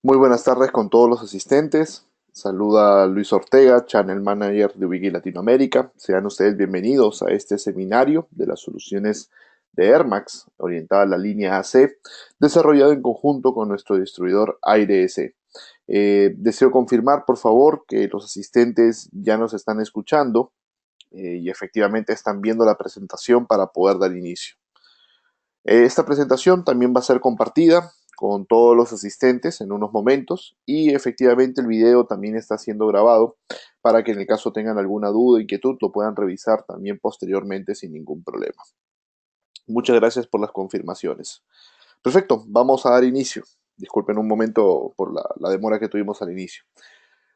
Muy buenas tardes con todos los asistentes. Saluda Luis Ortega, Channel Manager de Wiki Latinoamérica. Sean ustedes bienvenidos a este seminario de las soluciones de Airmax, orientada a la línea AC, desarrollado en conjunto con nuestro distribuidor AireS. Deseo confirmar, por favor, que los asistentes ya nos están escuchando y efectivamente están viendo la presentación para poder dar inicio. Esta presentación también va a ser compartida con todos los asistentes en unos momentos y efectivamente el video también está siendo grabado para que en el caso tengan alguna duda o inquietud lo puedan revisar también posteriormente sin ningún problema. Muchas gracias por las confirmaciones. Perfecto, vamos a dar inicio. Disculpen un momento por la demora que tuvimos al inicio.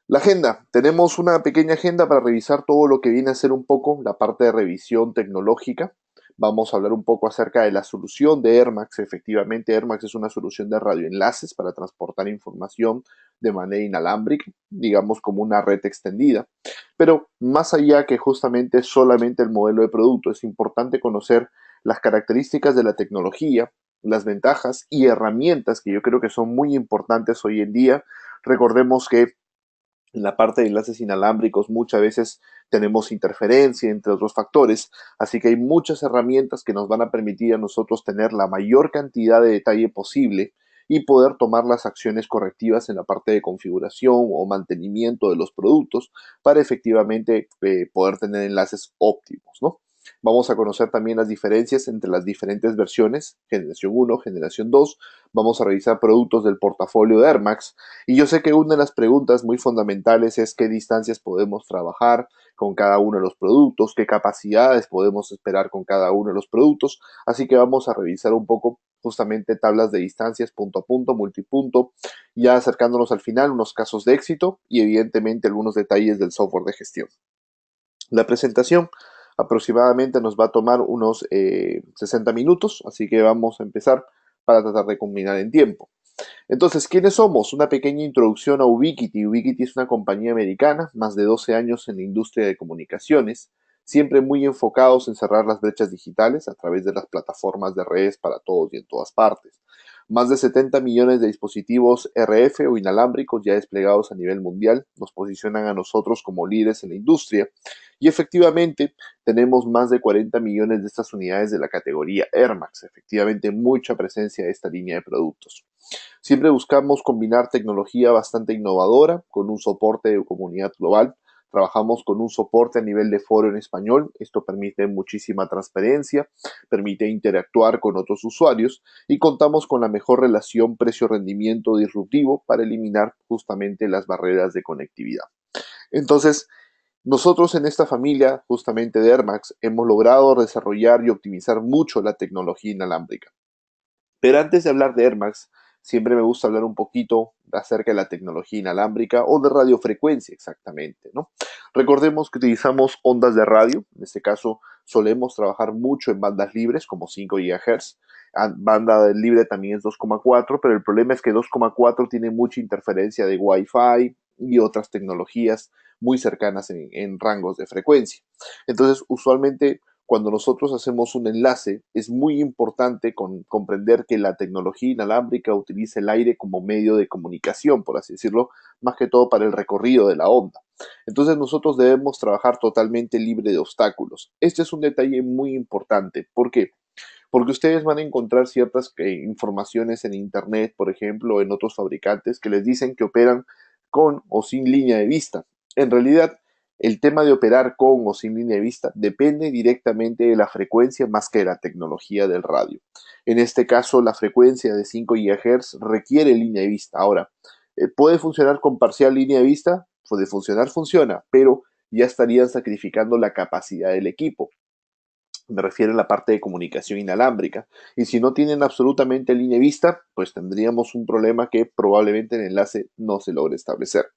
La agenda. Tenemos una pequeña agenda para revisar todo lo que viene a ser un poco la parte de revisión tecnológica. Vamos a hablar un poco acerca de la solución de Airmax. Efectivamente, Airmax es una solución de radioenlaces para transportar información de manera inalámbrica, digamos como una red extendida. Pero más allá que justamente solamente el modelo de producto, es importante conocer las características de la tecnología, las ventajas y herramientas que yo creo que son muy importantes hoy en día. Recordemos que en la parte de enlaces inalámbricos muchas veces tenemos interferencia entre otros factores, así que hay muchas herramientas que nos van a permitir a nosotros tener la mayor cantidad de detalle posible y poder tomar las acciones correctivas en la parte de configuración o mantenimiento de los productos para efectivamente poder tener enlaces óptimos, ¿no? Vamos a conocer también las diferencias entre las diferentes versiones, generación 1, generación 2. Vamos a revisar productos del portafolio de Airmax. Y yo sé que una de las preguntas muy fundamentales es qué distancias podemos trabajar con cada uno de los productos, qué capacidades podemos esperar con cada uno de los productos. Así que vamos a revisar un poco justamente tablas de distancias punto a punto, multipunto, ya acercándonos al final, unos casos de éxito y evidentemente algunos detalles del software de gestión. La presentación aproximadamente nos va a tomar unos 60 minutos, así que vamos a empezar para tratar de combinar en tiempo. Entonces, ¿quiénes somos? Una pequeña introducción a Ubiquiti. Ubiquiti es una compañía americana, más de 12 años en la industria de comunicaciones, siempre muy enfocados en cerrar las brechas digitales a través de las plataformas de redes para todos y en todas partes. Más de 70 millones de dispositivos RF o inalámbricos ya desplegados a nivel mundial nos posicionan a nosotros como líderes en la industria y efectivamente tenemos más de 40 millones de estas unidades de la categoría Airmax, efectivamente mucha presencia de esta línea de productos. Siempre buscamos combinar tecnología bastante innovadora con un soporte de comunidad global. Trabajamos con un soporte a nivel de foro en español. Esto permite muchísima transparencia, permite interactuar con otros usuarios y contamos con la mejor relación precio-rendimiento disruptivo para eliminar justamente las barreras de conectividad. Entonces, nosotros en esta familia justamente de Airmax hemos logrado desarrollar y optimizar mucho la tecnología inalámbrica. Pero antes de hablar de Airmax, siempre me gusta hablar un poquito acerca de la tecnología inalámbrica o de radiofrecuencia exactamente, ¿no? Recordemos que utilizamos ondas de radio, en este caso solemos trabajar mucho en bandas libres como 5 GHz, banda libre también es 2,4, pero el problema es que 2,4 tiene mucha interferencia de Wi-Fi y otras tecnologías muy cercanas en rangos de frecuencia. Entonces, usualmente cuando nosotros hacemos un enlace, es muy importante comprender que la tecnología inalámbrica utiliza el aire como medio de comunicación, por así decirlo, más que todo para el recorrido de la onda. Entonces nosotros debemos trabajar totalmente libre de obstáculos. Este es un detalle muy importante. ¿Por qué? Porque ustedes van a encontrar ciertas informaciones en Internet, por ejemplo, en otros fabricantes, que les dicen que operan con o sin línea de vista. En realidad, el tema de operar con o sin línea de vista depende directamente de la frecuencia más que de la tecnología del radio. En este caso, la frecuencia de 5 GHz requiere línea de vista. Ahora, ¿puede funcionar con parcial línea de vista? Puede funcionar, funciona, pero ya estarían sacrificando la capacidad del equipo. Me refiero a la parte de comunicación inalámbrica. Y si no tienen absolutamente línea de vista, pues tendríamos un problema que probablemente el enlace no se logre establecer.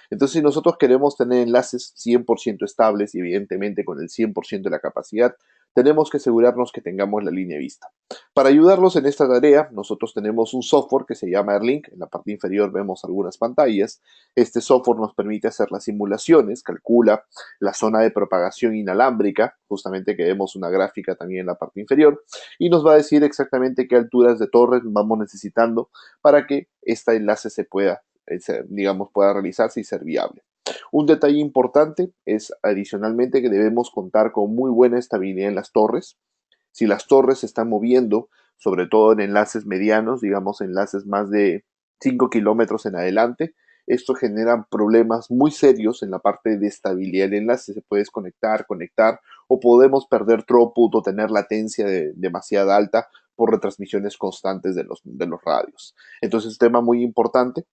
Entonces, si nosotros queremos tener enlaces 100% estables y evidentemente con el 100% de la capacidad, tenemos que asegurarnos que tengamos la línea vista. Para ayudarlos en esta tarea, nosotros tenemos un software que se llama Airlink. En la parte inferior vemos algunas pantallas. Este software nos permite hacer las simulaciones, calcula la zona de propagación inalámbrica, justamente que vemos una gráfica también en la parte inferior, y nos va a decir exactamente qué alturas de torres vamos necesitando para que este enlace se pueda, digamos, pueda realizarse y ser viable. Un detalle importante es adicionalmente que debemos contar con muy buena estabilidad en las torres. Si las torres se están moviendo, sobre todo en enlaces medianos, digamos enlaces más de 5 kilómetros en adelante, esto genera problemas muy serios en la parte de estabilidad del enlace. Se puede desconectar, conectar, o podemos perder throughput o tener latencia demasiada alta por retransmisiones constantes de los radios. Entonces, tema muy importante,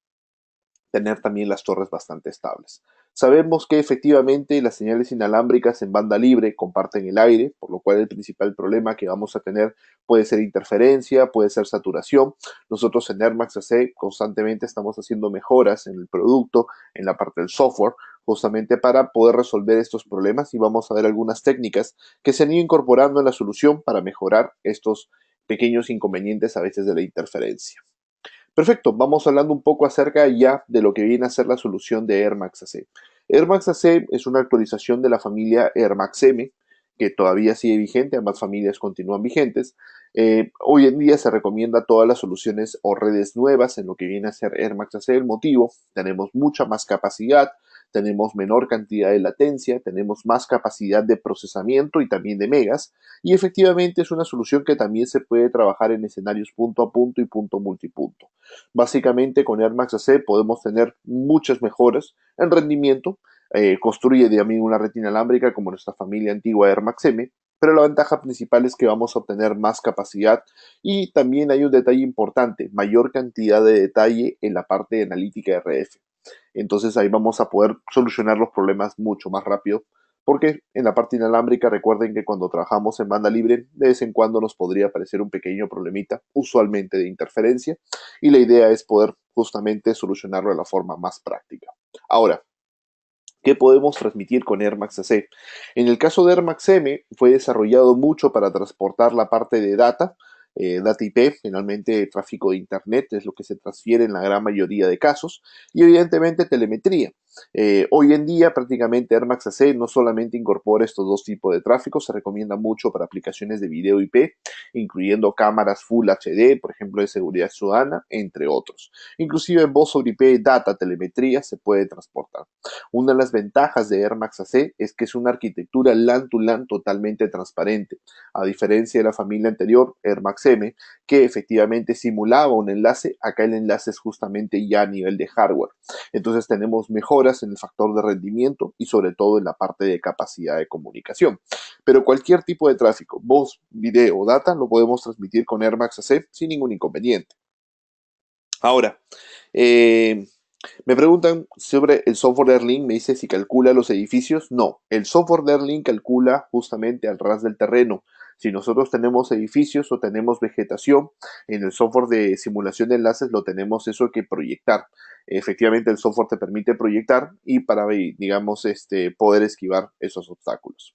tener también las torres bastante estables. Sabemos que efectivamente las señales inalámbricas en banda libre comparten el aire, por lo cual el principal problema que vamos a tener puede ser interferencia, puede ser saturación. Nosotros en Airmax AC constantemente estamos haciendo mejoras en el producto, en la parte del software, justamente para poder resolver estos problemas, y vamos a ver algunas técnicas que se han ido incorporando en la solución para mejorar estos pequeños inconvenientes a veces de la interferencia. Perfecto, vamos hablando un poco acerca ya de lo que viene a ser la solución de Airmax AC. Airmax AC es una actualización de la familia Airmax M, que todavía sigue vigente, ambas familias continúan vigentes. Hoy en día se recomienda todas las soluciones o redes nuevas en lo que viene a ser Airmax AC. El motivo, tenemos mucha más capacidad, tenemos menor cantidad de latencia, tenemos más capacidad de procesamiento y también de megas, y efectivamente es una solución que también se puede trabajar en escenarios punto a punto y punto multipunto. Básicamente con Airmax AC podemos tener muchas mejoras en rendimiento, construye también una red inalámbrica como nuestra familia antigua Airmax M, pero la ventaja principal es que vamos a obtener más capacidad, y también hay un detalle importante, mayor cantidad de detalle en la parte de analítica RF. Entonces ahí vamos a poder solucionar los problemas mucho más rápido, porque en la parte inalámbrica recuerden que cuando trabajamos en banda libre de vez en cuando nos podría aparecer un pequeño problemita, usualmente de interferencia, y la idea es poder justamente solucionarlo de la forma más práctica. Ahora, ¿qué podemos transmitir con Airmax AC? En el caso de Airmax M, fue desarrollado mucho para transportar la parte de data IP, finalmente tráfico de Internet es lo que se transfiere en la gran mayoría de casos, y evidentemente telemetría. Hoy en día prácticamente Airmax AC no solamente incorpora estos dos tipos de tráfico, se recomienda mucho para aplicaciones de video IP, incluyendo cámaras Full HD, por ejemplo de seguridad ciudadana, entre otros. Inclusive voz sobre IP, data, telemetría se puede transportar. Una de las ventajas de Airmax AC es que es una arquitectura LAN to LAN totalmente transparente, a diferencia de la familia anterior, Airmax M, que efectivamente simulaba un enlace. Acá el enlace es justamente ya a nivel de hardware. Entonces tenemos mejoras en el factor de rendimiento y sobre todo en la parte de capacidad de comunicación. Pero cualquier tipo de tráfico, voz, video o data, lo podemos transmitir con Airmax AC sin ningún inconveniente. Ahora, eh, me preguntan sobre el software de Airlink, me dice si calcula los edificios. No, el software de Airlink calcula justamente al ras del terreno. Si nosotros tenemos edificios o tenemos vegetación, en el software de simulación de enlaces lo tenemos eso que proyectar. Efectivamente, el software te permite proyectar y para, digamos, poder esquivar esos obstáculos.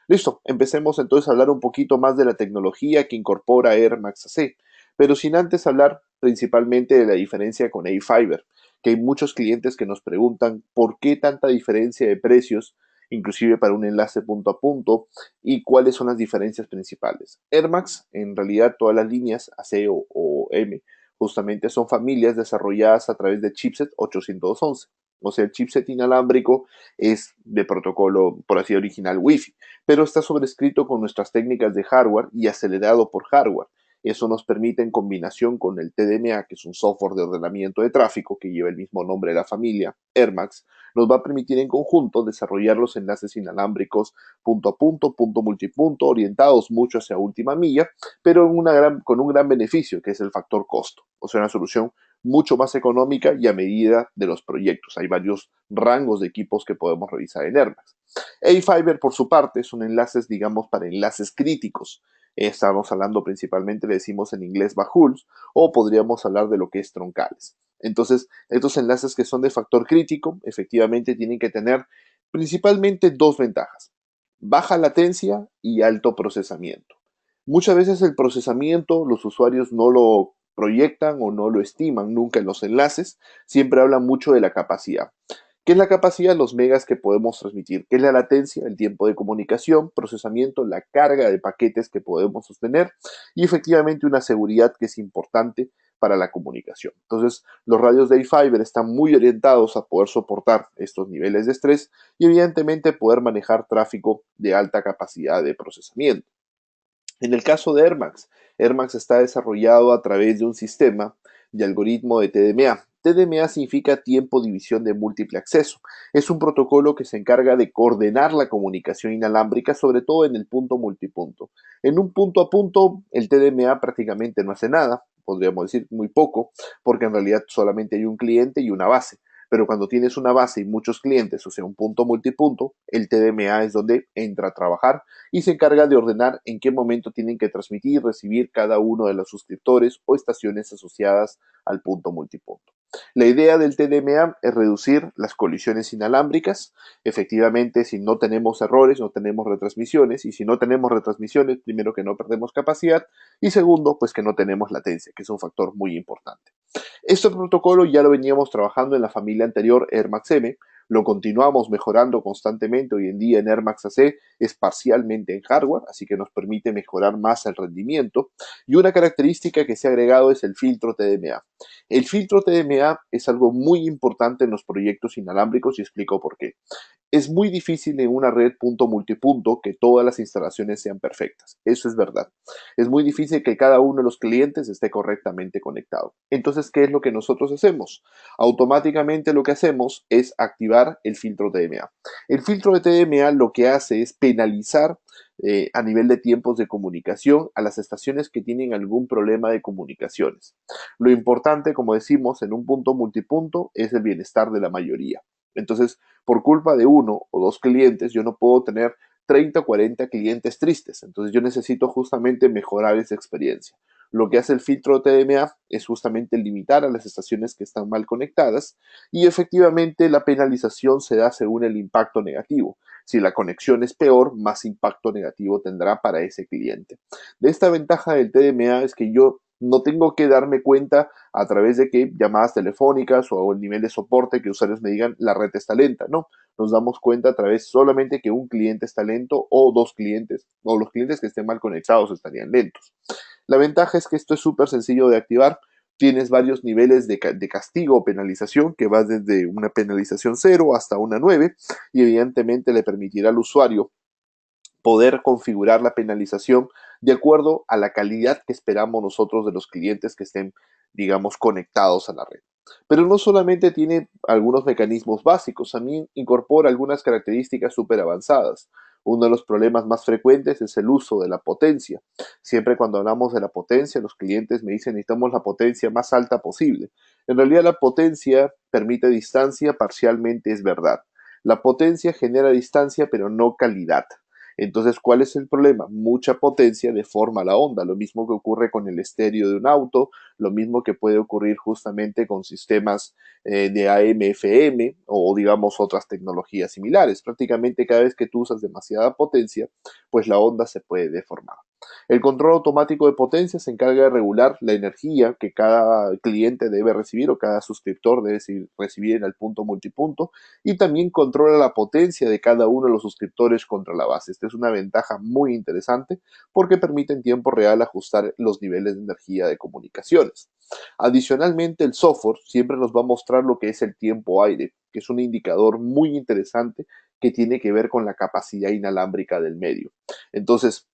Listo, empecemos entonces a hablar un poquito más de la tecnología que incorpora Airmax AC, pero sin antes hablar principalmente de la diferencia con A-Fiber, que hay muchos clientes que nos preguntan por qué tanta diferencia de precios, inclusive para un enlace punto a punto, y cuáles son las diferencias principales. Airmax, en realidad todas las líneas AC o M, justamente son familias desarrolladas a través de chipset 811. O sea, el chipset inalámbrico es de protocolo, por así original, Wi-Fi, pero está sobrescrito con nuestras técnicas de hardware y acelerado por hardware. Eso nos permite, en combinación con el TDMA, que es un software de ordenamiento de tráfico que lleva el mismo nombre de la familia, Airmax, nos va a permitir en conjunto desarrollar los enlaces inalámbricos punto a punto multipunto, orientados mucho hacia última milla, pero con un gran beneficio, que es el factor costo. O sea, una solución mucho más económica y a medida de los proyectos. Hay varios rangos de equipos que podemos revisar en Airmax. A-Fiber, por su parte, son enlaces, digamos, para enlaces críticos. Estamos hablando principalmente, le decimos en inglés bajuls, o podríamos hablar de lo que es troncales. Entonces, estos enlaces que son de factor crítico, efectivamente tienen que tener principalmente dos ventajas. baja latencia y alto procesamiento. Muchas veces el procesamiento los usuarios no lo proyectan o no lo estiman nunca en los enlaces, siempre hablan mucho de la capacidad. ¿Qué es la capacidad? Los megas que podemos transmitir. ¿Qué es la latencia? El tiempo de comunicación, procesamiento, la carga de paquetes que podemos sostener y efectivamente una seguridad que es importante para la comunicación. Entonces, los radios de Fiber están muy orientados a poder soportar estos niveles de estrés y evidentemente poder manejar tráfico de alta capacidad de procesamiento. En el caso de Airmax está desarrollado a través de un sistema de algoritmo de TDMA. TDMA significa tiempo división de múltiple acceso. Es un protocolo que se encarga de coordinar la comunicación inalámbrica, sobre todo en el punto multipunto. En un punto a punto, el TDMA prácticamente no hace nada, podríamos decir muy poco, porque en realidad solamente hay un cliente y una base. Pero cuando tienes una base y muchos clientes, o sea, un punto multipunto, el TDMA es donde entra a trabajar y se encarga de ordenar en qué momento tienen que transmitir y recibir cada uno de los suscriptores o estaciones asociadas al punto multipunto. La idea del TDMA es reducir las colisiones inalámbricas. Efectivamente, si no tenemos errores, no tenemos retransmisiones, y si no tenemos retransmisiones, primero que no perdemos capacidad, y segundo, pues que no tenemos latencia, que es un factor muy importante. Este protocolo ya lo veníamos trabajando en la familia anterior Air Max M, lo continuamos mejorando constantemente. Hoy en día en Air Max AC es parcialmente en hardware, así que nos permite mejorar más el rendimiento. Y una característica que se ha agregado es el filtro TDMA. El filtro TDMA es algo muy importante en los proyectos inalámbricos y explico por qué. Es muy difícil en una red punto multipunto que todas las instalaciones sean perfectas. Eso es verdad. Es muy difícil que cada uno de los clientes esté correctamente conectado. Entonces, ¿qué es lo que nosotros hacemos? Automáticamente lo que hacemos es activar el filtro TDMA. El filtro de TDMA lo que hace es penalizar a nivel de tiempos de comunicación a las estaciones que tienen algún problema de comunicaciones. Lo importante, como decimos, en un punto multipunto es el bienestar de la mayoría. Entonces, por culpa de uno o dos clientes, yo no puedo tener 30 o 40 clientes tristes. Entonces, yo necesito justamente mejorar esa experiencia. Lo que hace el filtro TDMA es justamente limitar a las estaciones que están mal conectadas y efectivamente la penalización se da según el impacto negativo. Si la conexión es peor, más impacto negativo tendrá para ese cliente. De esta ventaja del TDMA es que yo no tengo que darme cuenta a través de que llamadas telefónicas o el nivel de soporte que usuarios me digan la red está lenta. No, nos damos cuenta a través solamente que un cliente está lento o dos clientes o los clientes que estén mal conectados estarían lentos. La ventaja es que esto es súper sencillo de activar. Tienes varios niveles de castigo o penalización que va desde una penalización 0 hasta una 9 y evidentemente le permitirá al usuario poder configurar la penalización de acuerdo a la calidad que esperamos nosotros de los clientes que estén, digamos, conectados a la red. Pero no solamente tiene algunos mecanismos básicos, también incorpora algunas características súper avanzadas. Uno de los problemas más frecuentes es el uso de la potencia. Siempre cuando hablamos de la potencia, los clientes me dicen necesitamos la potencia más alta posible. En realidad la potencia permite distancia, parcialmente es verdad. La potencia genera distancia, pero no calidad. Entonces, ¿cuál es el problema? Mucha potencia deforma la onda, lo mismo que ocurre con el estéreo de un auto, lo mismo que puede ocurrir justamente con sistemas de AM/FM o digamos otras tecnologías similares. Prácticamente cada vez que tú usas demasiada potencia, pues la onda se puede deformar. El control automático de potencia se encarga de regular la energía que cada cliente debe recibir o cada suscriptor debe recibir en el punto multipunto y también controla la potencia de cada uno de los suscriptores contra la base. Esta es una ventaja muy interesante porque permite en tiempo real ajustar los niveles de energía de comunicaciones. Adicionalmente, el software siempre nos va a mostrar lo que es el tiempo aire, que es un indicador muy interesante que tiene que ver con la capacidad inalámbrica del medio. Entonces,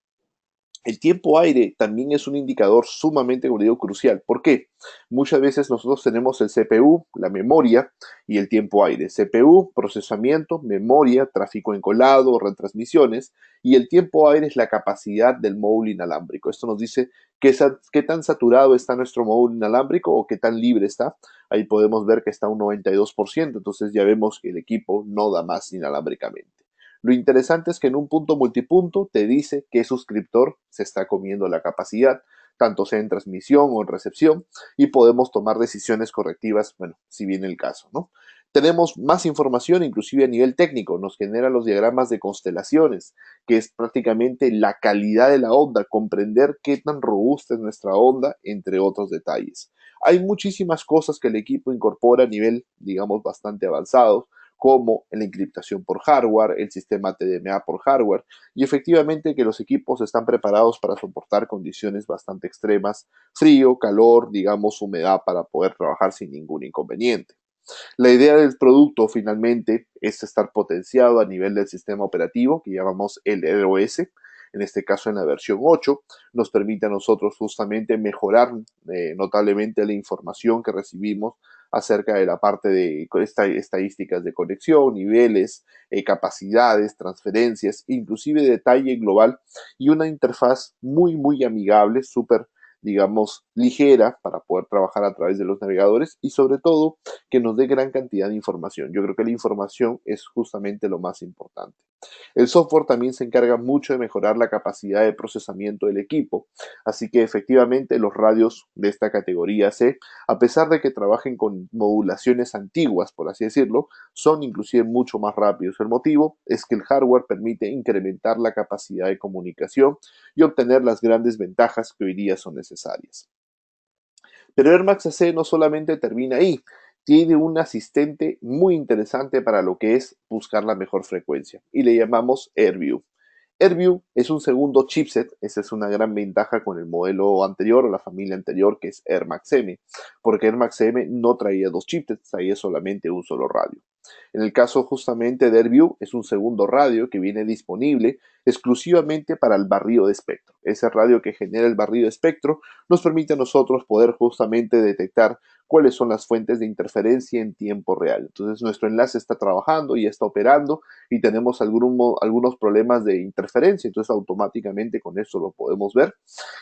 el tiempo aire también es un indicador sumamente, como digo, crucial. ¿Por qué? Muchas veces nosotros tenemos el CPU, la memoria y el tiempo aire. CPU, procesamiento, memoria, tráfico encolado, retransmisiones. Y el tiempo aire es la capacidad del módulo inalámbrico. Esto nos dice qué tan saturado está nuestro módulo inalámbrico o qué tan libre está. Ahí podemos ver que está un 92%. Entonces ya vemos que el equipo no da más inalámbricamente. Lo interesante es que en un punto multipunto te dice qué suscriptor se está comiendo la capacidad, tanto sea en transmisión o en recepción, y podemos tomar decisiones correctivas, bueno, si viene el caso, ¿no? Tenemos más información, inclusive a nivel técnico, nos genera los diagramas de constelaciones, que es prácticamente la calidad de la onda, comprender qué tan robusta es nuestra onda, entre otros detalles. Hay muchísimas cosas que el equipo incorpora a nivel, digamos, bastante avanzado, como la encriptación por hardware, el sistema TDMA por hardware, y efectivamente que los equipos están preparados para soportar condiciones bastante extremas, frío, calor, digamos, humedad, para poder trabajar sin ningún inconveniente. La idea del producto finalmente es estar potenciado a nivel del sistema operativo que llamamos el ROS, en este caso en la versión 8, nos permite a nosotros justamente mejorar notablemente la información que recibimos acerca de la parte de estadísticas de conexión, niveles, capacidades, transferencias, inclusive detalle global y una interfaz muy amigable, súper, digamos, ligera para poder trabajar a través de los navegadores y sobre todo que nos dé gran cantidad de información. Yo creo que la información es justamente lo más importante. El software también se encarga mucho de mejorar la capacidad de procesamiento del equipo, así que efectivamente los radios de esta categoría C, a pesar de que trabajen con modulaciones antiguas, por así decirlo, son inclusive mucho más rápidos. El motivo es que el hardware permite incrementar la capacidad de comunicación y obtener las grandes ventajas que hoy día son necesarias. Pero Air Max AC no solamente termina ahí, tiene un asistente muy interesante para lo que es buscar la mejor frecuencia y le llamamos AirView. AirView es un segundo chipset, esa es una gran ventaja con el modelo anterior o la familia anterior que es Air Max M, porque Air Max M no traía dos chipsets, traía solamente un solo radio. En el caso justamente de AirView es un segundo radio que viene disponible exclusivamente para el barrido de espectro. Ese radio que genera el barrido de espectro nos permite a nosotros poder justamente detectar cuáles son las fuentes de interferencia en tiempo real. Entonces nuestro enlace está trabajando y está operando y tenemos algunos problemas de interferencia, entonces automáticamente con eso lo podemos ver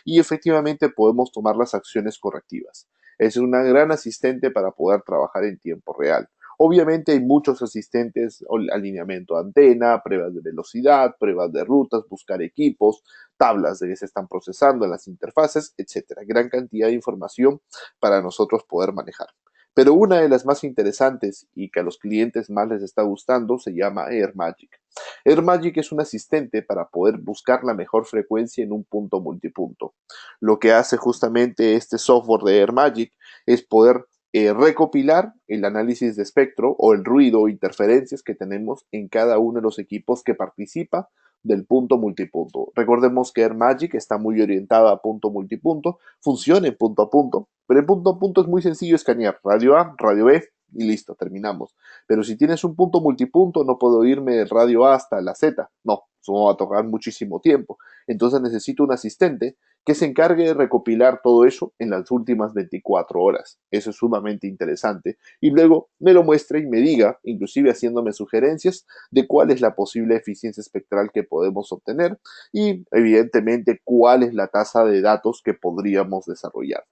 y efectivamente podemos tomar las acciones correctivas. Es una gran asistente para poder trabajar en tiempo real. Obviamente hay muchos asistentes, alineamiento de antena, pruebas de velocidad, pruebas de rutas, buscar equipos, tablas de que se están procesando en las interfaces, etcétera. Gran cantidad de información para nosotros poder manejar. Pero una de las más interesantes y que a los clientes más les está gustando se llama AirMagic. AirMagic es un asistente para poder buscar la mejor frecuencia en un punto multipunto. Lo que hace justamente este software de AirMagic es poder recopilar el análisis de espectro o el ruido o interferencias que tenemos en cada uno de los equipos que participa del punto multipunto. Recordemos que AirMagic está muy orientada a punto multipunto, funciona en punto a punto, pero en punto a punto es muy sencillo escanear radio A, radio B y listo, terminamos. Pero si tienes un punto multipunto, no puedo irme del radio A hasta la Z, no, eso va a tomar muchísimo tiempo. Entonces necesito un asistente que se encargue de recopilar todo eso en las últimas 24 horas. Eso es sumamente interesante. Y luego me lo muestre y me diga, inclusive haciéndome sugerencias, de cuál es la posible eficiencia espectral que podemos obtener y evidentemente cuál es la tasa de datos que podríamos desarrollar.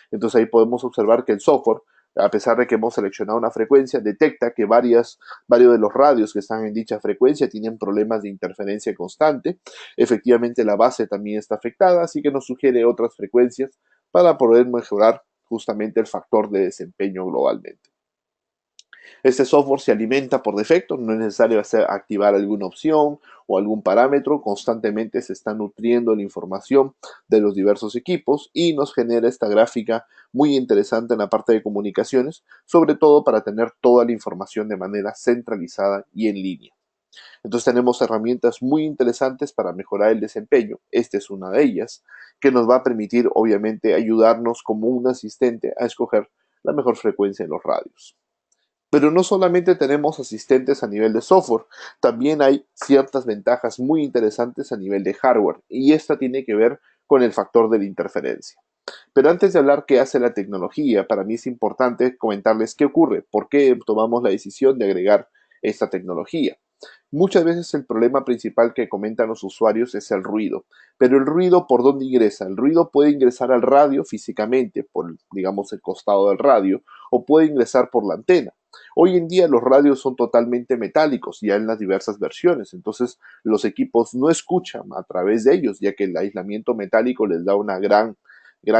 Entonces ahí podemos observar que el software, a pesar de que hemos seleccionado una frecuencia, detecta que varios de los radios que están en dicha frecuencia tienen problemas de interferencia constante. Efectivamente, la base también está afectada, así que nos sugiere otras frecuencias para poder mejorar justamente el factor de desempeño globalmente. Este software se alimenta por defecto, no es necesario activar alguna opción o algún parámetro, constantemente se está nutriendo la información de los diversos equipos y nos genera esta gráfica muy interesante en la parte de comunicaciones, sobre todo para tener toda la información de manera centralizada y en línea. Entonces tenemos herramientas muy interesantes para mejorar el desempeño. Esta es una de ellas, que nos va a permitir obviamente ayudarnos como un asistente a escoger la mejor frecuencia en los radios. Pero no solamente tenemos asistentes a nivel de software, también hay ciertas ventajas muy interesantes a nivel de hardware, y esta tiene que ver con el factor de la interferencia. Pero antes de hablar qué hace la tecnología, para mí es importante comentarles qué ocurre, por qué tomamos la decisión de agregar esta tecnología. Muchas veces el problema principal que comentan los usuarios es el ruido, pero el ruido ¿por dónde ingresa? El ruido puede ingresar al radio físicamente, por digamos el costado del radio, o puede ingresar por la antena. Hoy en día los radios son totalmente metálicos, ya en las diversas versiones, entonces los equipos no escuchan a través de ellos, ya que el aislamiento metálico les da una gran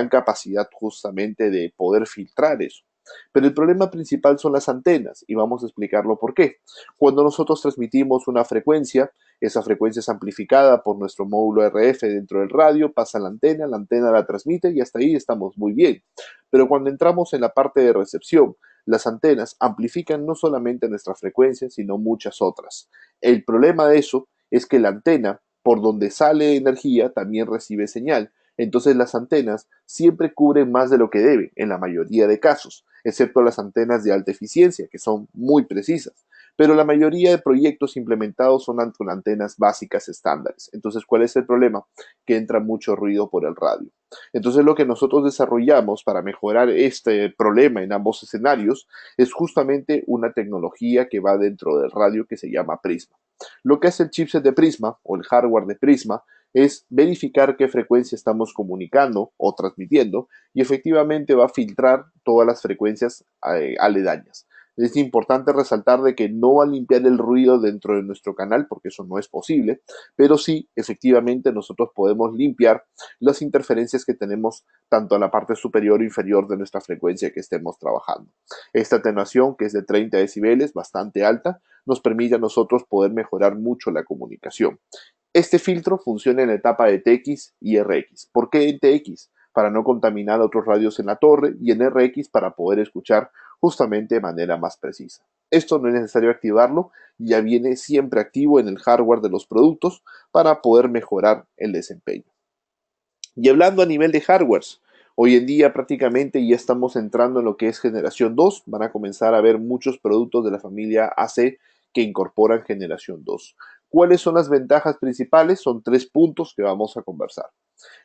capacidad justamente de poder filtrar eso. Pero el problema principal son las antenas y vamos a explicarlo por qué. Cuando nosotros transmitimos una frecuencia, esa frecuencia es amplificada por nuestro módulo RF dentro del radio, pasa a la antena la transmite y hasta ahí estamos muy bien. Pero cuando entramos en la parte de recepción, las antenas amplifican no solamente nuestra frecuencia, sino muchas otras. El problema de eso es que la antena, por donde sale energía, también recibe señal. Entonces las antenas siempre cubren más de lo que deben, en la mayoría de casos, excepto las antenas de alta eficiencia, que son muy precisas. Pero la mayoría de proyectos implementados son con antenas básicas estándares. Entonces, ¿cuál es el problema? Que entra mucho ruido por el radio. Entonces, lo que nosotros desarrollamos para mejorar este problema en ambos escenarios es justamente una tecnología que va dentro del radio que se llama Prisma. Lo que hace el chipset de Prisma o el hardware de Prisma es verificar qué frecuencia estamos comunicando o transmitiendo y efectivamente va a filtrar todas las frecuencias aledañas. Es importante resaltar de que no va a limpiar el ruido dentro de nuestro canal porque eso no es posible, pero sí, efectivamente, nosotros podemos limpiar las interferencias que tenemos tanto en la parte superior o inferior de nuestra frecuencia que estemos trabajando. Esta atenuación, que es de 30 decibeles, bastante alta, nos permite a nosotros poder mejorar mucho la comunicación. Este filtro funciona en la etapa de TX y RX. ¿Por qué en TX? Para no contaminar otros radios en la torre y en RX para poder escuchar justamente de manera más precisa. Esto no es necesario activarlo, ya viene siempre activo en el hardware de los productos para poder mejorar el desempeño. Y hablando a nivel de hardwares, hoy en día prácticamente ya estamos entrando en lo que es generación 2. Van a comenzar a ver muchos productos de la familia AC que incorporan generación 2. ¿Cuáles son las ventajas principales? Son 3 puntos que vamos a conversar.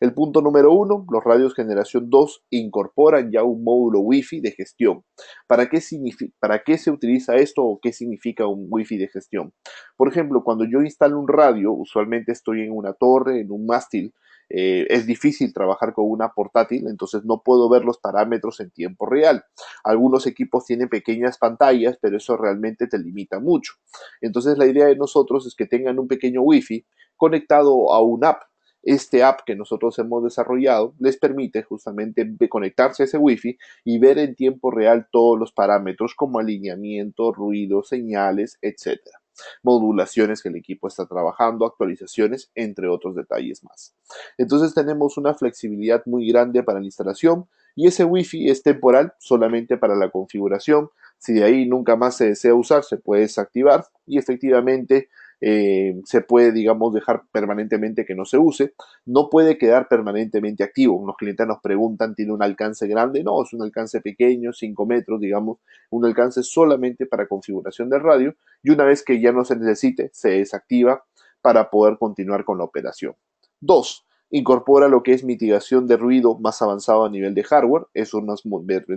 El punto número 1, los radios generación 2 incorporan ya un módulo Wi-Fi de gestión. ¿Para qué se utiliza esto o qué significa un Wi-Fi de gestión? Por ejemplo, cuando yo instalo un radio, usualmente estoy en una torre, en un mástil, es difícil trabajar con una portátil, entonces no puedo ver los parámetros en tiempo real. Algunos equipos tienen pequeñas pantallas, pero eso realmente te limita mucho. Entonces la idea de nosotros es que tengan un pequeño Wi-Fi conectado a un app. Este app que nosotros hemos desarrollado les permite justamente conectarse a ese Wi-Fi y ver en tiempo real todos los parámetros como alineamiento, ruido, señales, etcétera. Modulaciones que el equipo está trabajando, actualizaciones, entre otros detalles más. Entonces tenemos una flexibilidad muy grande para la instalación y ese Wi-Fi es temporal solamente para la configuración. Si de ahí nunca más se desea usar, se puede desactivar y efectivamente se puede, digamos, dejar permanentemente que no se use. No puede quedar permanentemente activo. Unos clientes nos preguntan, ¿tiene un alcance grande? No, es un alcance pequeño, 5 metros, digamos, un alcance solamente para configuración del radio y una vez que ya no se necesite, se desactiva para poder continuar con la operación. 2. Incorpora lo que es mitigación de ruido más avanzado a nivel de hardware. Es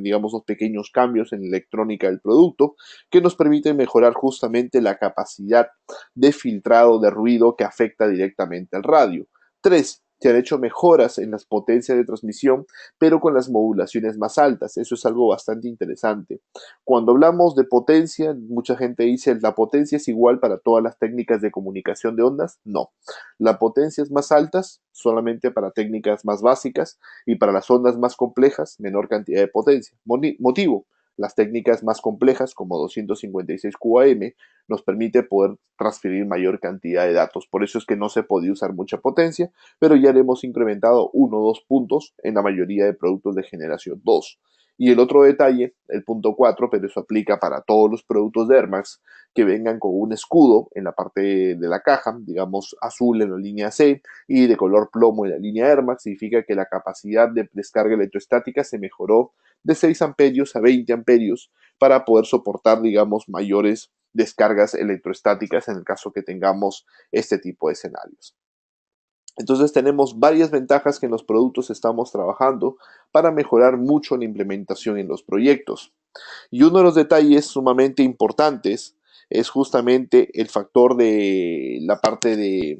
digamos, unos pequeños cambios en la electrónica del producto que nos permiten mejorar justamente la capacidad de filtrado de ruido que afecta directamente al radio. 3. Se han hecho mejoras en las potencias de transmisión, pero con las modulaciones más altas. Eso es algo bastante interesante. Cuando hablamos de potencia, mucha gente dice, ¿la potencia es igual para todas las técnicas de comunicación de ondas? No. La potencia es más alta solamente para técnicas más básicas y para las ondas más complejas, menor cantidad de potencia. Motivo. Las técnicas más complejas, como 256 QAM, nos permite poder transferir mayor cantidad de datos. Por eso es que no se podía usar mucha potencia, pero ya le hemos incrementado 1 o 2 puntos en la mayoría de productos de generación 2. Y el otro detalle, el punto 4, pero eso aplica para todos los productos de Air Max, que vengan con un escudo en la parte de la caja, digamos azul en la línea C y de color plomo en la línea Air Max, significa que la capacidad de descarga electrostática se mejoró de 6 amperios a 20 amperios para poder soportar, digamos, mayores descargas electrostáticas en el caso que tengamos este tipo de escenarios. Entonces tenemos varias ventajas que en los productos estamos trabajando para mejorar mucho la implementación en los proyectos. Y uno de los detalles sumamente importantes es justamente el factor de la parte de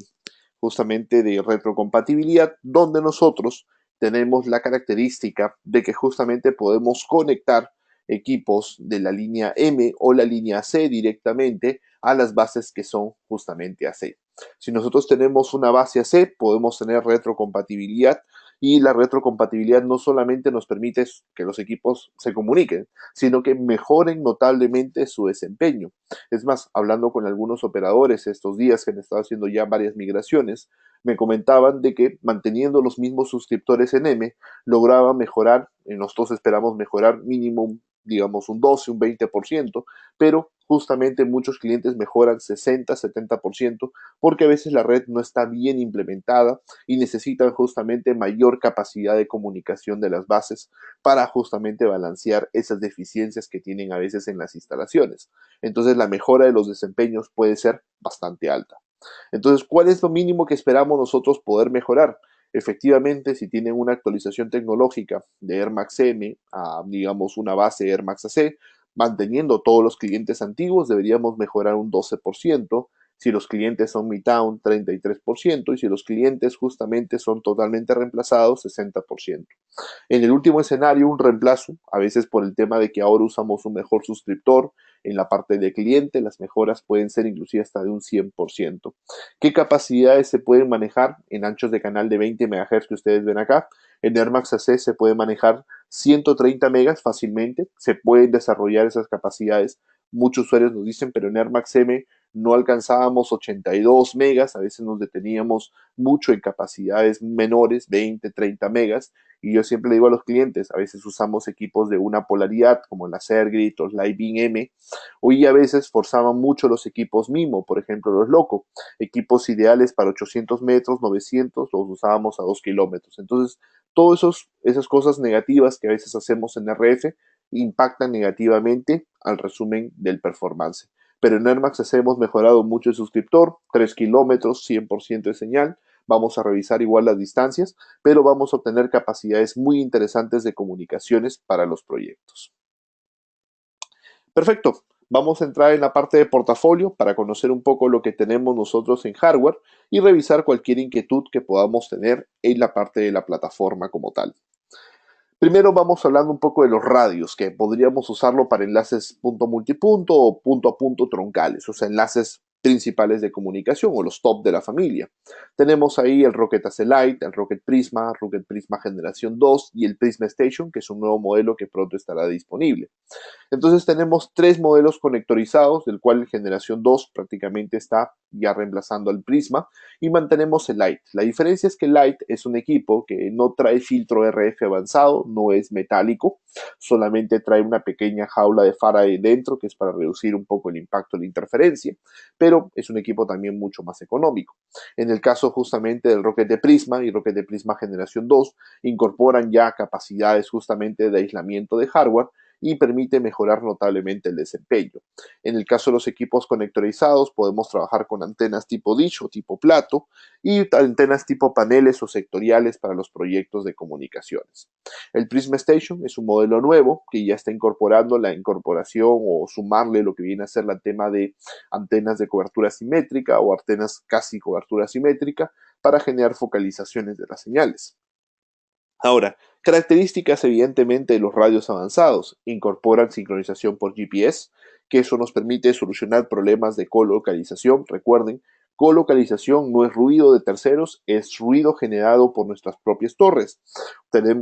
justamente de retrocompatibilidad, donde nosotros tenemos la característica de que justamente podemos conectar equipos de la línea M o la línea C directamente a las bases que son justamente AC. Si nosotros tenemos una base AC, podemos tener retrocompatibilidad y la retrocompatibilidad no solamente nos permite que los equipos se comuniquen, sino que mejoren notablemente su desempeño. Es más, hablando con algunos operadores estos días que han estado haciendo ya varias migraciones, me comentaban de que manteniendo los mismos suscriptores en M, lograba mejorar, nosotros esperamos mejorar mínimo, digamos, un 12, un 20%, pero justamente muchos clientes mejoran 60, 70%, porque a veces la red no está bien implementada y necesitan justamente mayor capacidad de comunicación de las bases para justamente balancear esas deficiencias que tienen a veces en las instalaciones. Entonces la mejora de los desempeños puede ser bastante alta. Entonces, ¿cuál es lo mínimo que esperamos nosotros poder mejorar? Efectivamente, si tienen una actualización tecnológica de Air Max M a, digamos, una base Air Max AC, manteniendo todos los clientes antiguos, deberíamos mejorar un 12%. Si los clientes son Midtown, 33%. Y si los clientes justamente son totalmente reemplazados, 60%. En el último escenario, un reemplazo, a veces por el tema de que ahora usamos un mejor suscriptor. En la parte de cliente, las mejoras pueden ser inclusive hasta de un 100%. ¿Qué capacidades se pueden manejar en anchos de canal de 20 MHz que ustedes ven acá? En Air Max AC se puede manejar 130 megas fácilmente, se pueden desarrollar esas capacidades. Muchos usuarios nos dicen, pero en Air Max M no alcanzábamos 82 megas, a veces nos deteníamos mucho en capacidades menores, 20, 30 megas, y yo siempre le digo a los clientes, a veces usamos equipos de una polaridad, como la Sergrid o la Living M, hoy a veces forzaban mucho los equipos MIMO, por ejemplo los Loco, equipos ideales para 800 metros, 900, los usábamos a 2 kilómetros. Entonces, todas esas cosas negativas que a veces hacemos en RF impactan negativamente al resumen del performance. Pero en Air Max AC hemos mejorado mucho el suscriptor, 3 kilómetros, 100% de señal. Vamos a revisar igual las distancias, pero vamos a obtener capacidades muy interesantes de comunicaciones para los proyectos. Perfecto. Vamos a entrar en la parte de portafolio para conocer un poco lo que tenemos nosotros en hardware y revisar cualquier inquietud que podamos tener en la parte de la plataforma como tal. Primero vamos hablando un poco de los radios, que podríamos usarlo para enlaces punto multipunto o punto a punto troncales, o sea, enlaces principales de comunicación o los top de la familia. Tenemos ahí el Rocket AC Lite, el Rocket Prisma Generación 2 y el Prisma Station, que es un nuevo modelo que pronto estará disponible. Entonces tenemos tres modelos conectorizados, del cual el generación 2 prácticamente está ya reemplazando al Prisma, y mantenemos el Lite. La diferencia es que el Lite es un equipo que no trae filtro RF avanzado, no es metálico, solamente trae una pequeña jaula de Faraday dentro, que es para reducir un poco el impacto de la interferencia, pero es un equipo también mucho más económico. En el caso justamente del Rocket de Prisma y Rocket de Prisma generación 2, incorporan ya capacidades justamente de aislamiento de hardware, y permite mejorar notablemente el desempeño. En el caso de los equipos conectorizados, podemos trabajar con antenas tipo dish o tipo plato y antenas tipo paneles o sectoriales para los proyectos de comunicaciones. El Prisma Station es un modelo nuevo que ya está incorporando la incorporación o sumarle lo que viene a ser el tema de antenas de cobertura simétrica o antenas casi cobertura simétrica para generar focalizaciones de las señales. Ahora, características evidentemente de los radios avanzados. Incorporan sincronización por GPS, que eso nos permite solucionar problemas de colocalización. Recuerden, colocalización no es ruido de terceros, es ruido generado por nuestras propias torres.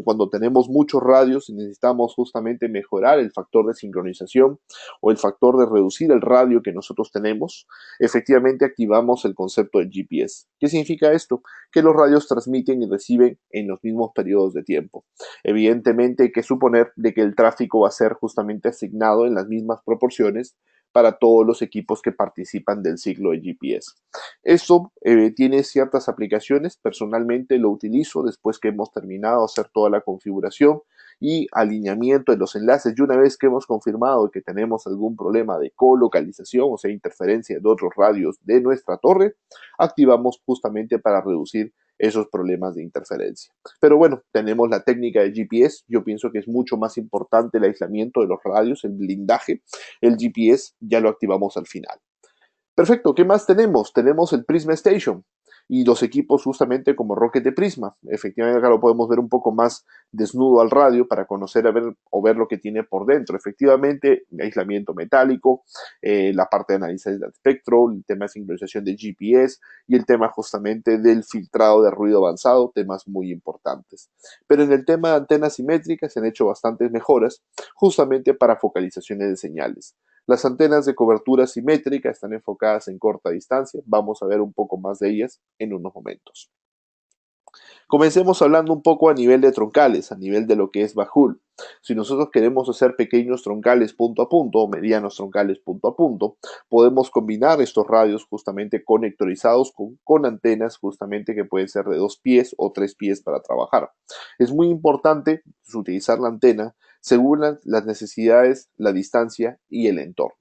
Cuando tenemos muchos radios y necesitamos justamente mejorar el factor de sincronización o el factor de reducir el radio que nosotros tenemos, efectivamente activamos el concepto de GPS. ¿Qué significa esto? Que los radios transmiten y reciben en los mismos periodos de tiempo. Evidentemente hay que suponer de que el tráfico va a ser justamente asignado en las mismas proporciones para todos los equipos que participan del ciclo de GPS. Esto tiene ciertas aplicaciones, personalmente lo utilizo después que hemos terminado de hacer toda la configuración y alineamiento de los enlaces, y una vez que hemos confirmado que tenemos algún problema de colocalización, o sea, interferencia de otros radios de nuestra torre, activamos justamente para reducir esos problemas de interferencia. Pero bueno, tenemos la técnica de GPS, yo pienso que es mucho más importante el aislamiento de los radios, el blindaje, el GPS ya lo activamos al final. Perfecto, ¿qué más tenemos? Tenemos el Prisma Station. y los equipos justamente como Rocket de Prisma. Efectivamente acá lo podemos ver un poco más desnudo al radio para conocer o ver lo que tiene por dentro. Efectivamente, aislamiento metálico, la parte de análisis del espectro, el tema de sincronización de GPS y el tema justamente del filtrado de ruido avanzado, temas muy importantes. Pero en el tema de antenas simétricas se han hecho bastantes mejoras justamente para focalizaciones de señales. Las antenas de cobertura simétrica están enfocadas en corta distancia. Vamos a ver un poco más de ellas en unos momentos. Comencemos hablando un poco a nivel de troncales, a nivel de lo que es Bajul. Si nosotros queremos hacer pequeños troncales punto a punto o medianos troncales punto a punto, podemos combinar estos radios justamente conectorizados con antenas justamente que pueden ser de 2 pies o 3 pies para trabajar. Es muy importante utilizar la antena según las necesidades, la distancia y el entorno.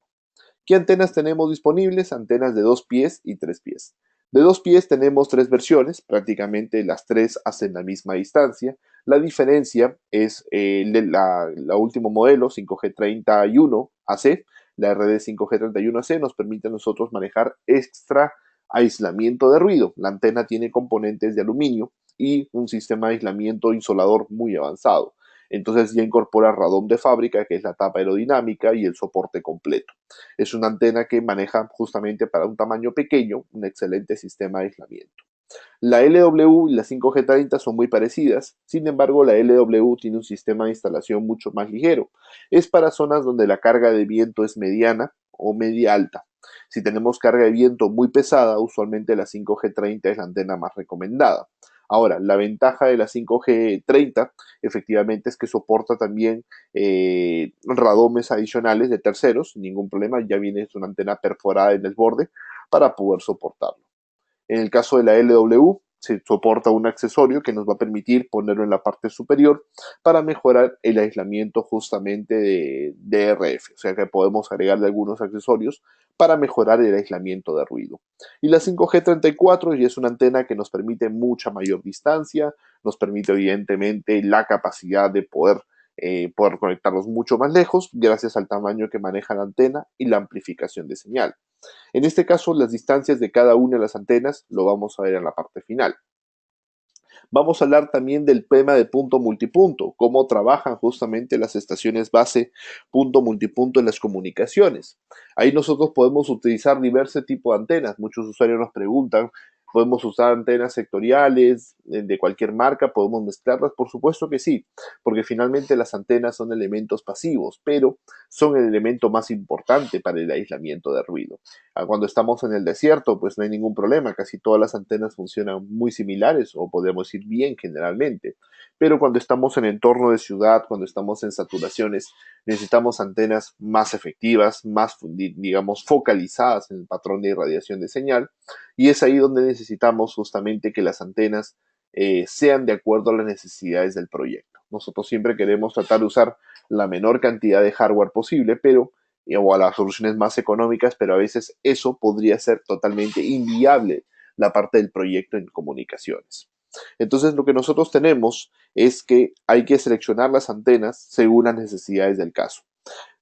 ¿Qué antenas tenemos disponibles? Antenas de 2 pies y 3 pies. De 2 pies tenemos 3 versiones, prácticamente las 3 hacen la misma distancia. La diferencia es la último modelo 5G31AC, la RD 5G31AC nos permite a nosotros manejar extra aislamiento de ruido. La antena tiene componentes de aluminio y un sistema de aislamiento isolador muy avanzado. Entonces ya incorpora radón de fábrica, que es la tapa aerodinámica y el soporte completo. Es una antena que maneja justamente para un tamaño pequeño un excelente sistema de aislamiento. La LW y la 5G30 son muy parecidas, sin embargo la LW tiene un sistema de instalación mucho más ligero. Es para zonas donde la carga de viento es mediana o media alta. Si tenemos carga de viento muy pesada, usualmente la 5G30 es la antena más recomendada. Ahora, la ventaja de la 5G30 efectivamente es que soporta también radomes adicionales de terceros, sin ningún problema, ya viene una antena perforada en el borde para poder soportarlo. En el caso de la LW, se soporta un accesorio que nos va a permitir ponerlo en la parte superior para mejorar el aislamiento justamente de RF. O sea que podemos agregarle algunos accesorios para mejorar el aislamiento de ruido. Y la 5G34 ya es una antena que nos permite mucha mayor distancia, nos permite evidentemente la capacidad de poder conectarlos mucho más lejos gracias al tamaño que maneja la antena y la amplificación de señal. En este caso, las distancias de cada una de las antenas lo vamos a ver en la parte final. Vamos a hablar también del tema de punto multipunto, cómo trabajan justamente las estaciones base punto multipunto en las comunicaciones. Ahí nosotros podemos utilizar diversos tipos de antenas. Muchos usuarios nos preguntan, ¿podemos usar antenas sectoriales de cualquier marca? ¿Podemos mezclarlas? Por supuesto que sí, porque finalmente las antenas son elementos pasivos, pero son el elemento más importante para el aislamiento de ruido. Cuando estamos en el desierto, pues no hay ningún problema, casi todas las antenas funcionan muy similares o podemos decir bien generalmente. Pero cuando estamos en entorno de ciudad, cuando estamos en saturaciones, necesitamos antenas más efectivas, más, digamos, focalizadas en el patrón de irradiación de señal. Y es ahí donde necesitamos justamente que las antenas sean de acuerdo a las necesidades del proyecto. Nosotros siempre queremos tratar de usar la menor cantidad de hardware posible, pero o a las soluciones más económicas, pero a veces eso podría ser totalmente inviable la parte del proyecto en comunicaciones. Entonces lo que nosotros tenemos es que hay que seleccionar las antenas según las necesidades del caso.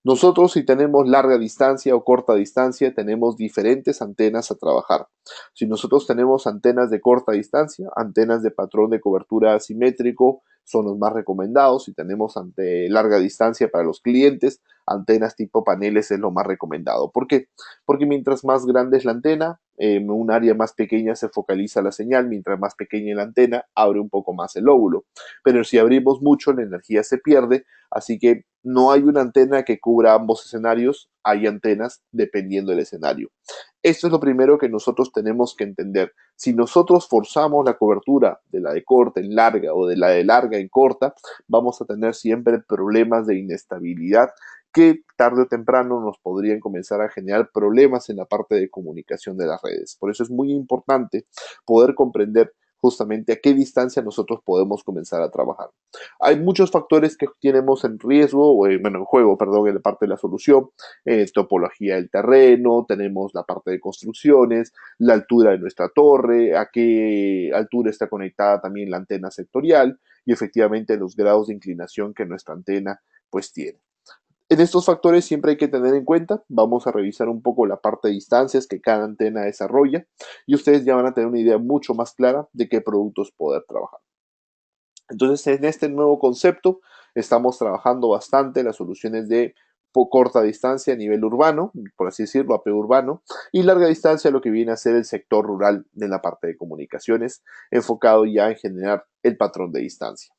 Nosotros, si tenemos larga distancia o corta distancia, tenemos diferentes antenas a trabajar. Si nosotros tenemos antenas de corta distancia, antenas de patrón de cobertura asimétrico son los más recomendados. Si tenemos ante larga distancia para los clientes, antenas tipo paneles es lo más recomendado. ¿Por qué? Porque mientras más grande es la antena, en un área más pequeña se focaliza la señal, mientras más pequeña la antena, abre un poco más el lóbulo. Pero si abrimos mucho, la energía se pierde, así que no hay una antena que cubra ambos escenarios, hay antenas dependiendo del escenario. Esto es lo primero que nosotros tenemos que entender. Si nosotros forzamos la cobertura de la de corta en larga o de la de larga en corta, vamos a tener siempre problemas de inestabilidad que tarde o temprano nos podrían comenzar a generar problemas en la parte de comunicación de las redes. Por eso es muy importante poder comprender justamente a qué distancia nosotros podemos comenzar a trabajar. Hay muchos factores que tenemos en riesgo, bueno, en juego, perdón, en la parte de la solución, topología del terreno, tenemos la parte de construcciones, la altura de nuestra torre, a qué altura está conectada también la antena sectorial y efectivamente los grados de inclinación que nuestra antena pues tiene. En estos factores siempre hay que tener en cuenta, vamos a revisar un poco la parte de distancias que cada antena desarrolla y ustedes ya van a tener una idea mucho más clara de qué productos poder trabajar. Entonces, en este nuevo concepto estamos trabajando bastante las soluciones de corta distancia a nivel urbano, por así decirlo, AP urbano, y larga distancia lo que viene a ser el sector rural de la parte de comunicaciones, enfocado ya en generar el patrón de distancia.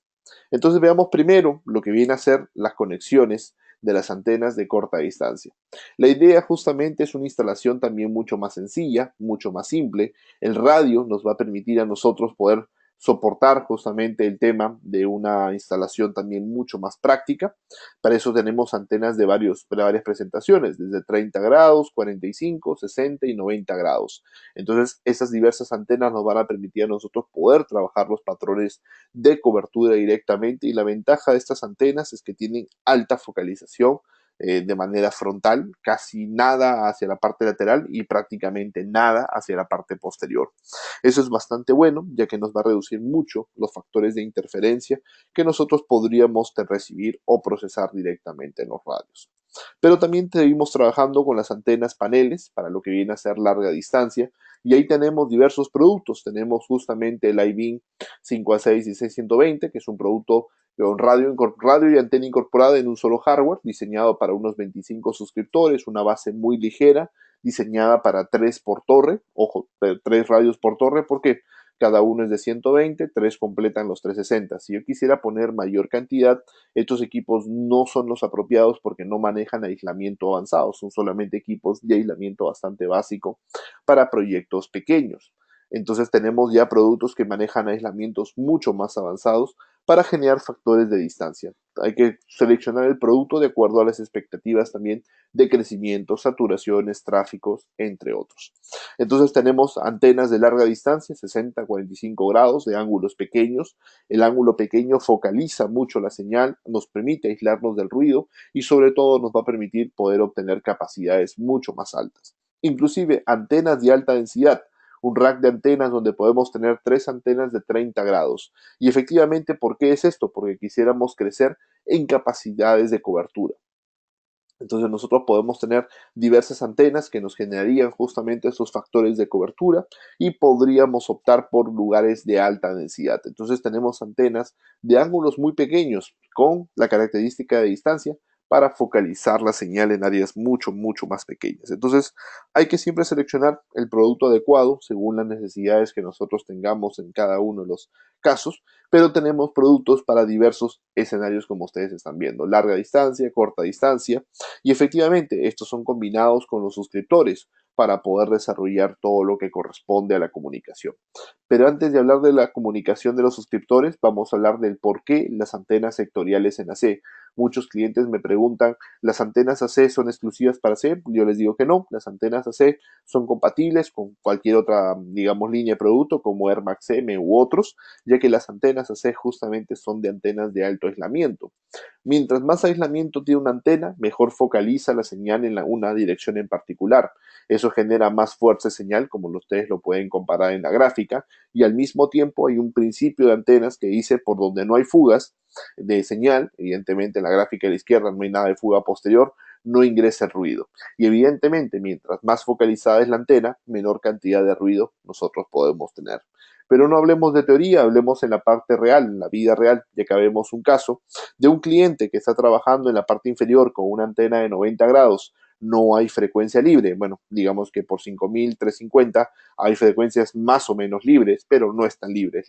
Entonces veamos primero lo que viene a ser las conexiones de las antenas de corta distancia. La idea justamente es una instalación también mucho más sencilla, mucho más simple. El radio nos va a permitir a nosotros poder soportar justamente el tema de una instalación también mucho más práctica. Para eso tenemos antenas de varias presentaciones, desde 30 grados, 45, 60 y 90 grados. Entonces, esas diversas antenas nos van a permitir a nosotros poder trabajar los patrones de cobertura directamente y la ventaja de estas antenas es que tienen alta focalización de manera frontal, casi nada hacia la parte lateral y prácticamente nada hacia la parte posterior. Eso es bastante bueno, ya que nos va a reducir mucho los factores de interferencia que nosotros podríamos recibir o procesar directamente en los radios. Pero también seguimos trabajando con las antenas paneles para lo que viene a ser larga distancia y ahí tenemos diversos productos. Tenemos justamente el iBeam 5A6 y 620, que es un producto con radio y antena incorporada en un solo hardware, diseñado para unos 25 suscriptores, una base muy ligera, diseñada para 3 por torre, ojo, 3 radios por torre, porque cada uno es de 120, 3 completan los 360. Si yo quisiera poner mayor cantidad, estos equipos no son los apropiados porque no manejan aislamiento avanzado, son solamente equipos de aislamiento bastante básico para proyectos pequeños. Entonces tenemos ya productos que manejan aislamientos mucho más avanzados para generar factores de distancia. Hay que seleccionar el producto de acuerdo a las expectativas también de crecimiento, saturaciones, tráficos, entre otros. Entonces tenemos antenas de larga distancia, 60, 45 grados, de ángulos pequeños. El ángulo pequeño focaliza mucho la señal, nos permite aislarnos del ruido y sobre todo nos va a permitir poder obtener capacidades mucho más altas. Inclusive antenas de alta densidad, un rack de antenas donde podemos tener 3 antenas de 30 grados. Y efectivamente, ¿por qué es esto? Porque quisiéramos crecer en capacidades de cobertura. Entonces nosotros podemos tener diversas antenas que nos generarían justamente estos factores de cobertura y podríamos optar por lugares de alta densidad. Entonces tenemos antenas de ángulos muy pequeños con la característica de distancia para focalizar la señal en áreas mucho más pequeñas. Entonces hay que siempre seleccionar el producto adecuado según las necesidades que nosotros tengamos en cada uno de los casos, pero tenemos productos para diversos escenarios como ustedes están viendo, larga distancia, corta distancia, y efectivamente, estos son combinados con los suscriptores para poder desarrollar todo lo que corresponde a la comunicación. Pero antes de hablar de la comunicación de los suscriptores, vamos a hablar del por qué las antenas sectoriales en AC. Muchos clientes me preguntan, ¿las antenas AC son exclusivas para AC? Yo les digo que no, las antenas AC son compatibles con cualquier otra, digamos, línea de producto como Air Max M u otros, ya que las antenas AC justamente son de antenas de alto aislamiento. Mientras más aislamiento tiene una antena, mejor focaliza la señal en una dirección en particular. Eso genera más fuerza de señal, como ustedes lo pueden comparar en la gráfica, y al mismo tiempo hay un principio de antenas que dice por donde no hay fugas de señal, evidentemente en la gráfica de la izquierda no hay nada de fuga posterior, no ingresa el ruido. Y evidentemente, mientras más focalizada es la antena, menor cantidad de ruido nosotros podemos tener. Pero no hablemos de teoría, hablemos en la parte real, en la vida real, ya que vemos un caso de un cliente que está trabajando en la parte inferior con una antena de 90 grados. No hay frecuencia libre. Bueno, digamos que por 5350 hay frecuencias más o menos libres, pero no están libres.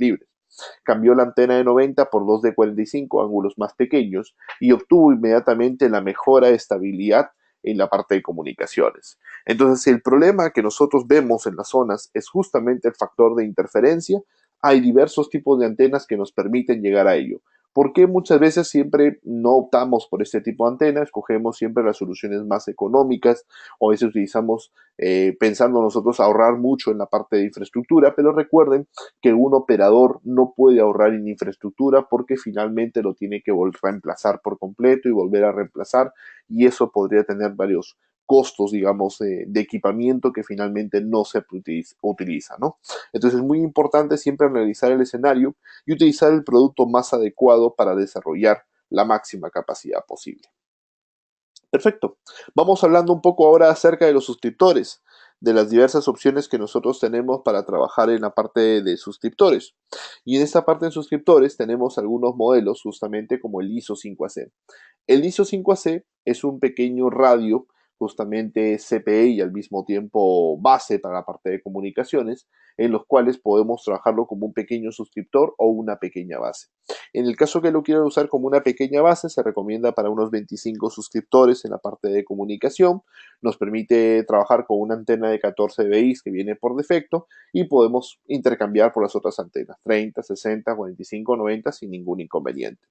Cambió la antena de 90 por 2 de 45, ángulos más pequeños, y obtuvo inmediatamente la mejora de estabilidad en la parte de comunicaciones. Entonces, el problema que nosotros vemos en las zonas es justamente el factor de interferencia. Hay diversos tipos de antenas que nos permiten llegar a ello. ¿Por qué muchas veces siempre no optamos por este tipo de antena? Escogemos siempre las soluciones más económicas o a veces utilizamos pensando nosotros ahorrar mucho en la parte de infraestructura, pero recuerden que un operador no puede ahorrar en infraestructura porque finalmente lo tiene que reemplazar por completo y volver a reemplazar y eso podría tener varios costos, digamos, de equipamiento que finalmente no se utiliza, ¿no? Entonces es muy importante siempre analizar el escenario y utilizar el producto más adecuado para desarrollar la máxima capacidad posible. Perfecto. Vamos hablando un poco ahora acerca de los suscriptores, de las diversas opciones que nosotros tenemos para trabajar en la parte de suscriptores. Y en esta parte de suscriptores tenemos algunos modelos, justamente como el ISO 5AC. El ISO 5AC es un pequeño radio, justamente CPI y al mismo tiempo base para la parte de comunicaciones, en los cuales podemos trabajarlo como un pequeño suscriptor o una pequeña base. En el caso que lo quieran usar como una pequeña base, se recomienda para unos 25 suscriptores en la parte de comunicación. Nos permite trabajar con una antena de 14 dBi que viene por defecto y podemos intercambiar por las otras antenas, 30, 60, 45, 90 sin ningún inconveniente.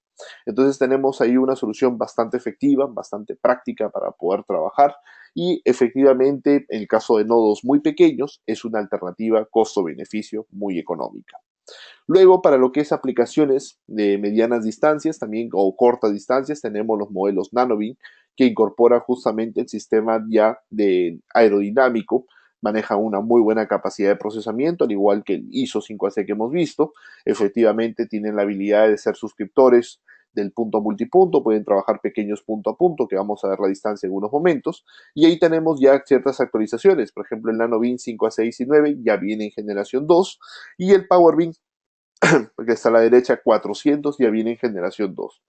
Entonces tenemos ahí una solución bastante efectiva, bastante práctica para poder trabajar y efectivamente en el caso de nodos muy pequeños es una alternativa costo-beneficio muy económica. Luego, para lo que es aplicaciones de medianas distancias también o cortas distancias, tenemos los modelos NanoBeam que incorporan justamente el sistema ya de aerodinámico, maneja una muy buena capacidad de procesamiento, al igual que el ISO 5AC que hemos visto. Efectivamente, tienen la habilidad de ser suscriptores del punto multipunto, pueden trabajar pequeños punto a punto, que vamos a ver la distancia en unos momentos, y ahí tenemos ya ciertas actualizaciones, por ejemplo el NanoBeam 5A6 y 9 ya viene en generación 2, y el PowerBeam que está a la derecha, 400 ya viene en generación 2.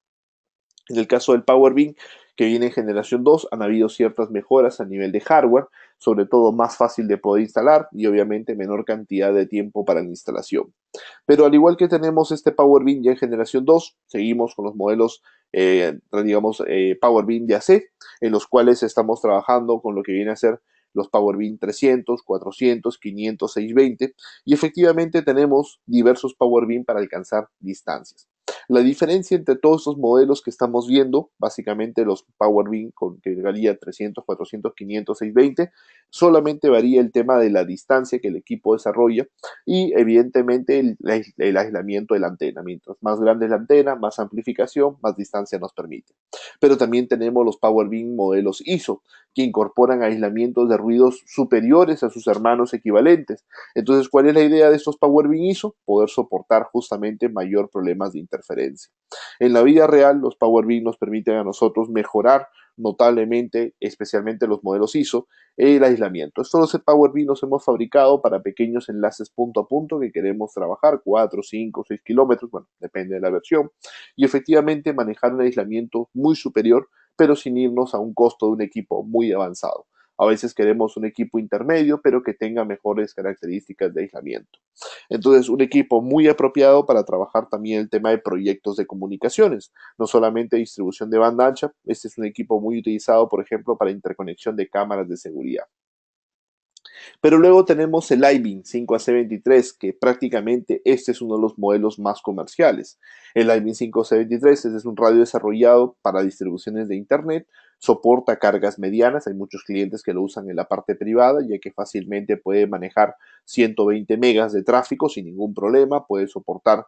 En el caso del PowerBeam, que viene en generación 2, han habido ciertas mejoras a nivel de hardware, sobre todo más fácil de poder instalar y obviamente menor cantidad de tiempo para la instalación. Pero al igual que tenemos este PowerBeam ya en generación 2, seguimos con los modelos, digamos, PowerBeam ya C, en los cuales estamos trabajando con lo que viene a ser los PowerBeam 300, 400, 500, 620 y efectivamente tenemos diversos PowerBeam para alcanzar distancias. La diferencia entre todos estos modelos que estamos viendo, básicamente los PowerBeam con que varía 300, 400, 500, 620, solamente varía el tema de la distancia que el equipo desarrolla y evidentemente el aislamiento de la antena. Mientras más grande es la antena, más amplificación, más distancia nos permite. Pero también tenemos los PowerBeam modelos ISO, que incorporan aislamientos de ruidos superiores a sus hermanos equivalentes. Entonces, ¿cuál es la idea de estos PowerBeam ISO? Poder soportar justamente mayor problemas de interferencia. En la vida real, los PowerBeam nos permiten a nosotros mejorar notablemente, especialmente los modelos ISO, el aislamiento. Estos PowerBeam los hemos fabricado para pequeños enlaces punto a punto que queremos trabajar, 4, 5, 6 kilómetros, bueno, depende de la versión, y efectivamente manejar un aislamiento muy superior, pero sin irnos a un costo de un equipo muy avanzado. A veces queremos un equipo intermedio, pero que tenga mejores características de aislamiento. Entonces, un equipo muy apropiado para trabajar también el tema de proyectos de comunicaciones, no solamente distribución de banda ancha. Este es un equipo muy utilizado, por ejemplo, para interconexión de cámaras de seguridad. Pero luego tenemos el iBeam 5AC23, que prácticamente este es uno de los modelos más comerciales. El iBeam 5AC23 es un radio desarrollado para distribuciones de Internet, soporta cargas medianas, hay muchos clientes que lo usan en la parte privada, ya que fácilmente puede manejar 120 megas de tráfico sin ningún problema, puede soportar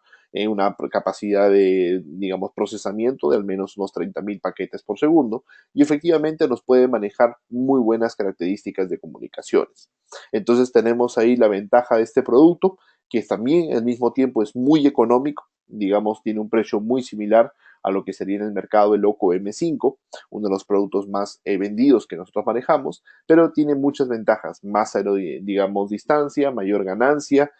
una capacidad de, digamos, procesamiento de al menos unos 30.000 paquetes por segundo y efectivamente nos puede manejar muy buenas características de comunicaciones. Entonces tenemos ahí la ventaja de este producto, que también al mismo tiempo es muy económico, digamos, tiene un precio muy similar a lo que sería en el mercado el Loco M5, uno de los productos más vendidos que nosotros manejamos, pero tiene muchas ventajas, más digamos, distancia, mayor ganancia,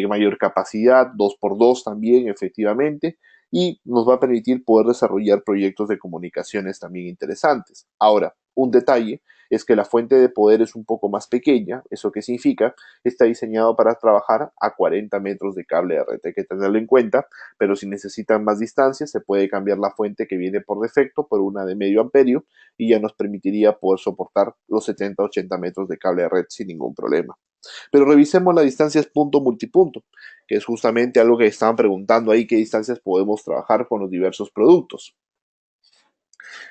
mayor capacidad, 2x2 también efectivamente, y nos va a permitir poder desarrollar proyectos de comunicaciones también interesantes. Ahora, un detalle es que la fuente de poder es un poco más pequeña. ¿Eso qué significa? Está diseñado para trabajar a 40 metros de cable RT, hay que tenerlo en cuenta, pero si necesitan más distancia se puede cambiar la fuente que viene por defecto por una de medio amperio y ya nos permitiría poder soportar los 70-80 metros de cable red sin ningún problema. Pero revisemos las distancias punto multipunto, que es justamente algo que estaban preguntando ahí, qué distancias podemos trabajar con los diversos productos.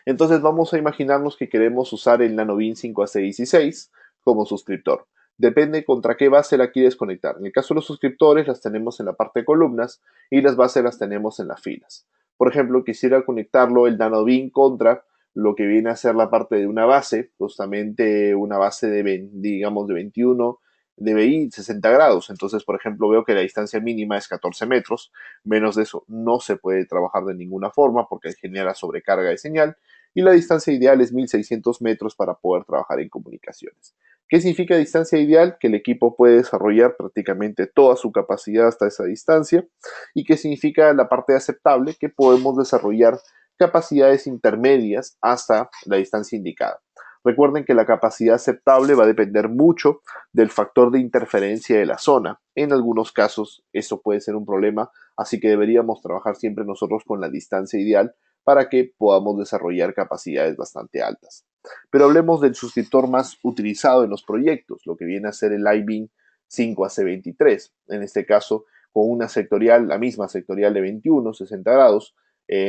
Entonces vamos a imaginarnos que queremos usar el NanoBeam 5AC16 como suscriptor. Depende contra qué base la quieres conectar. En el caso de los suscriptores las tenemos en la parte de columnas y las bases las tenemos en las filas. Por ejemplo, quisiera conectarlo el NanoBeam contra lo que viene a ser la parte de una base, justamente una base de, digamos, de 21 dBi 60 grados. Entonces, por ejemplo, veo que la distancia mínima es 14 metros. Menos de eso no se puede trabajar de ninguna forma porque genera sobrecarga de señal y la distancia ideal es 1600 metros para poder trabajar en comunicaciones. ¿Qué significa distancia ideal? Que el equipo puede desarrollar prácticamente toda su capacidad hasta esa distancia. ¿Y qué significa la parte aceptable? Que podemos desarrollar capacidades intermedias hasta la distancia indicada. Recuerden que la capacidad aceptable va a depender mucho del factor de interferencia de la zona. En algunos casos eso puede ser un problema, así que deberíamos trabajar siempre nosotros con la distancia ideal para que podamos desarrollar capacidades bastante altas. Pero hablemos del suscriptor más utilizado en los proyectos, lo que viene a ser el iBeam 5AC23. En este caso, con una sectorial, la misma sectorial de 21, 60 grados,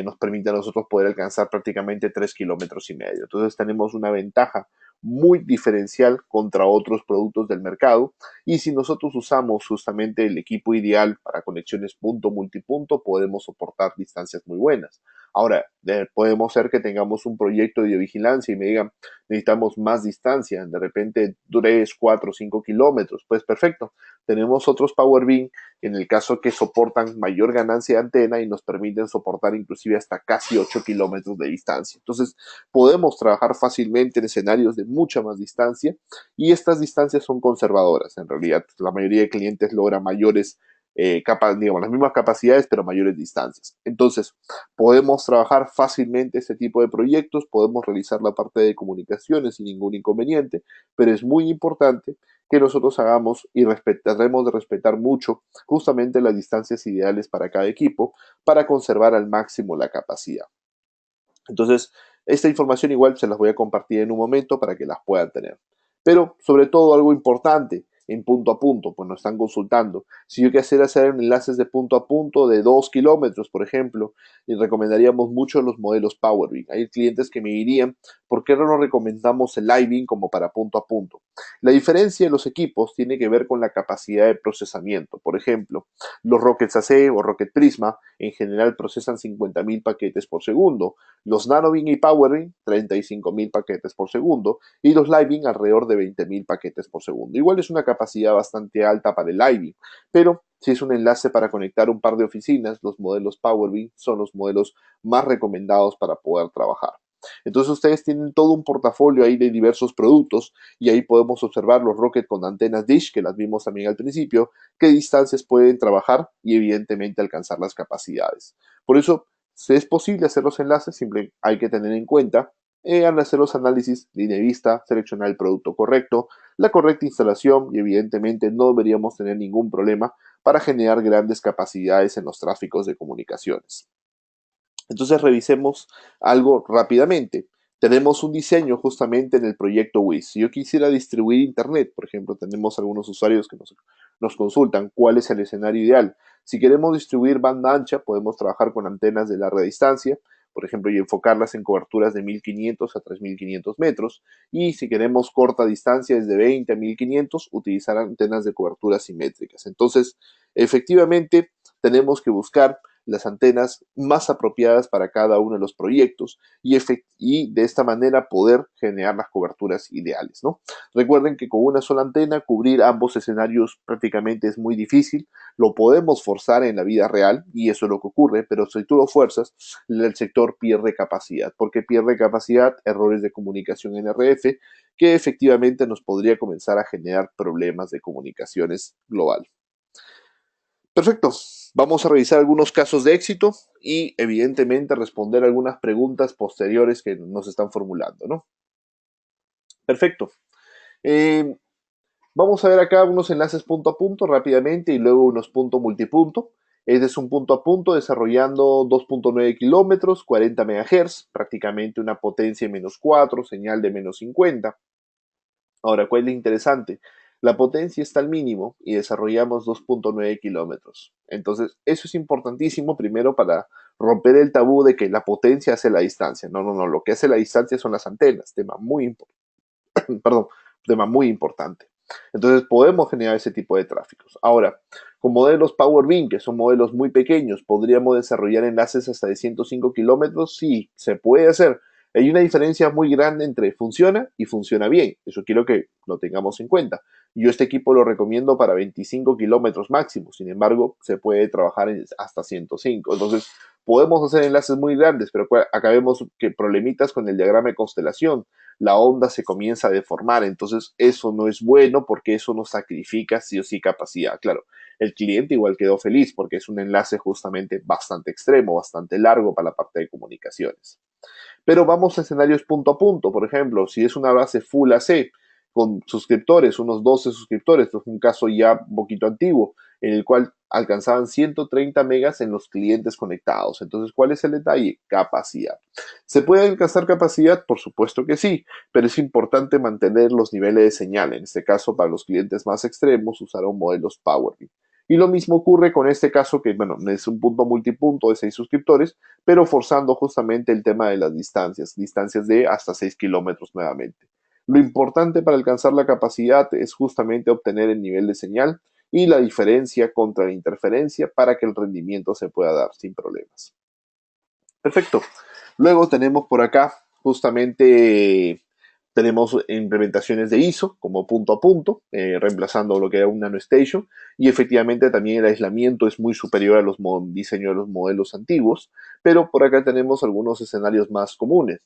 nos permite a nosotros poder alcanzar prácticamente 3,5 kilómetros. Entonces tenemos una ventaja muy diferencial contra otros productos del mercado, y si nosotros usamos justamente el equipo ideal para conexiones punto-multipunto, podemos soportar distancias muy buenas. Ahora, podemos ser que tengamos un proyecto de videovigilancia y me digan, necesitamos más distancia, de repente 3, 4, 5 kilómetros, pues perfecto. Tenemos otros PowerBeam en el caso que soportan mayor ganancia de antena y nos permiten soportar inclusive hasta casi 8 kilómetros de distancia. Entonces, podemos trabajar fácilmente en escenarios de mucha más distancia, y estas distancias son conservadoras. En realidad, la mayoría de clientes logra mayores digamos, las mismas capacidades, pero mayores distancias. Entonces, podemos trabajar fácilmente este tipo de proyectos, podemos realizar la parte de comunicaciones sin ningún inconveniente, pero es muy importante que nosotros hagamos y trataremos de respetar mucho justamente las distancias ideales para cada equipo para conservar al máximo la capacidad. Entonces, esta información igual se las voy a compartir en un momento para que las puedan tener. Pero, sobre todo, algo importante en punto a punto, pues nos están consultando. Si yo quisiera hacer enlaces de punto a punto de 2 kilómetros, por ejemplo, y recomendaríamos mucho los modelos PowerBeam. Hay clientes que me dirían, ¿por qué no nos recomendamos el iBeam como para punto a punto? La diferencia de los equipos tiene que ver con la capacidad de procesamiento. Por ejemplo, los Rockets AC o Rocket Prisma en general procesan 50,000 paquetes por segundo. Los NanoBeam y PowerBeam, 35,000 paquetes por segundo, y los LiveBeam alrededor de 20,000 paquetes por segundo. Igual es una capacidad bastante alta para el LiveBeam, pero si es un enlace para conectar un par de oficinas, los modelos PowerBeam son los modelos más recomendados para poder trabajar. Entonces ustedes tienen todo un portafolio ahí de diversos productos, y ahí podemos observar los Rocket con antenas Dish, que las vimos también al principio, qué distancias pueden trabajar y evidentemente alcanzar las capacidades. Por eso, si es posible hacer los enlaces, siempre hay que tener en cuenta al hacer los análisis, línea de vista, seleccionar el producto correcto, la correcta instalación, y evidentemente no deberíamos tener ningún problema para generar grandes capacidades en los tráficos de comunicaciones. Entonces revisemos algo rápidamente. Tenemos un diseño justamente en el proyecto WIS. Si yo quisiera distribuir Internet, por ejemplo, tenemos algunos usuarios que nos consultan cuál es el escenario ideal. Si queremos distribuir banda ancha, podemos trabajar con antenas de larga distancia, por ejemplo, y enfocarlas en coberturas de 1500 a 3500 metros. Y si queremos corta distancia, desde 20 a 1500, utilizar antenas de cobertura simétricas. Entonces, efectivamente, tenemos que buscar las antenas más apropiadas para cada uno de los proyectos, y de esta manera poder generar las coberturas ideales, ¿no? Recuerden que con una sola antena cubrir ambos escenarios prácticamente es muy difícil. Lo podemos forzar en la vida real y eso es lo que ocurre, pero si tú lo fuerzas, el sector pierde capacidad. ¿Por qué pierde capacidad? Errores de comunicación en RF, que efectivamente nos podría comenzar a generar problemas de comunicaciones global. Perfecto. Vamos a revisar algunos casos de éxito y evidentemente responder algunas preguntas posteriores que nos están formulando, ¿no? Perfecto. Eh, Vamos a ver acá unos enlaces punto a punto rápidamente y luego unos punto multipunto. Este es un punto a punto desarrollando 2,9 kilómetros, 40 MHz, prácticamente una potencia de -4, señal de -50. Ahora, ¿cuál es lo interesante? La potencia está al mínimo y desarrollamos 2,9 kilómetros. Entonces, eso es importantísimo primero para romper el tabú de que la potencia hace la distancia. No, no, no. Lo que hace la distancia son las antenas. Tema muy importante. Perdón, tema muy importante. Entonces, podemos generar ese tipo de tráficos. Ahora, con modelos PowerBeam, que son modelos muy pequeños, ¿podríamos desarrollar enlaces hasta de 105 kilómetros? Sí, se puede hacer. Hay una diferencia muy grande entre funciona y funciona bien. Eso quiero que lo tengamos en cuenta. Yo este equipo lo recomiendo para 25 kilómetros máximo. Sin embargo, se puede trabajar hasta 105. Entonces, Podemos hacer enlaces muy grandes, pero acá vemos que problemitas con el diagrama de constelación. La onda se comienza a deformar, entonces eso no es bueno porque eso nos sacrifica sí o sí capacidad. Claro, el cliente igual quedó feliz porque es un enlace justamente bastante extremo, bastante largo para la parte de comunicaciones. Pero vamos a escenarios punto a punto. Por ejemplo, si es una base Full AC con suscriptores, unos 12 suscriptores, esto es un caso ya un poquito antiguo, en el cual alcanzaban 130 megas en los clientes conectados. Entonces, ¿cuál es el detalle? Capacidad. ¿Se puede alcanzar capacidad? Por supuesto que sí, pero es importante mantener los niveles de señal. En este caso, para los clientes más extremos, usaron modelos PowerBit. Y lo mismo ocurre con este caso que, bueno, es un punto multipunto de 6 suscriptores, pero forzando justamente el tema de las distancias de hasta 6 kilómetros nuevamente. Lo importante para alcanzar la capacidad es justamente obtener el nivel de señal y la diferencia contra la interferencia para que el rendimiento se pueda dar sin problemas. Perfecto. Luego tenemos por acá justamente tenemos implementaciones de ISO como punto a punto, reemplazando lo que era un NanoStation, y efectivamente también el aislamiento es muy superior a los diseños de los modelos antiguos, pero por acá tenemos algunos escenarios más comunes.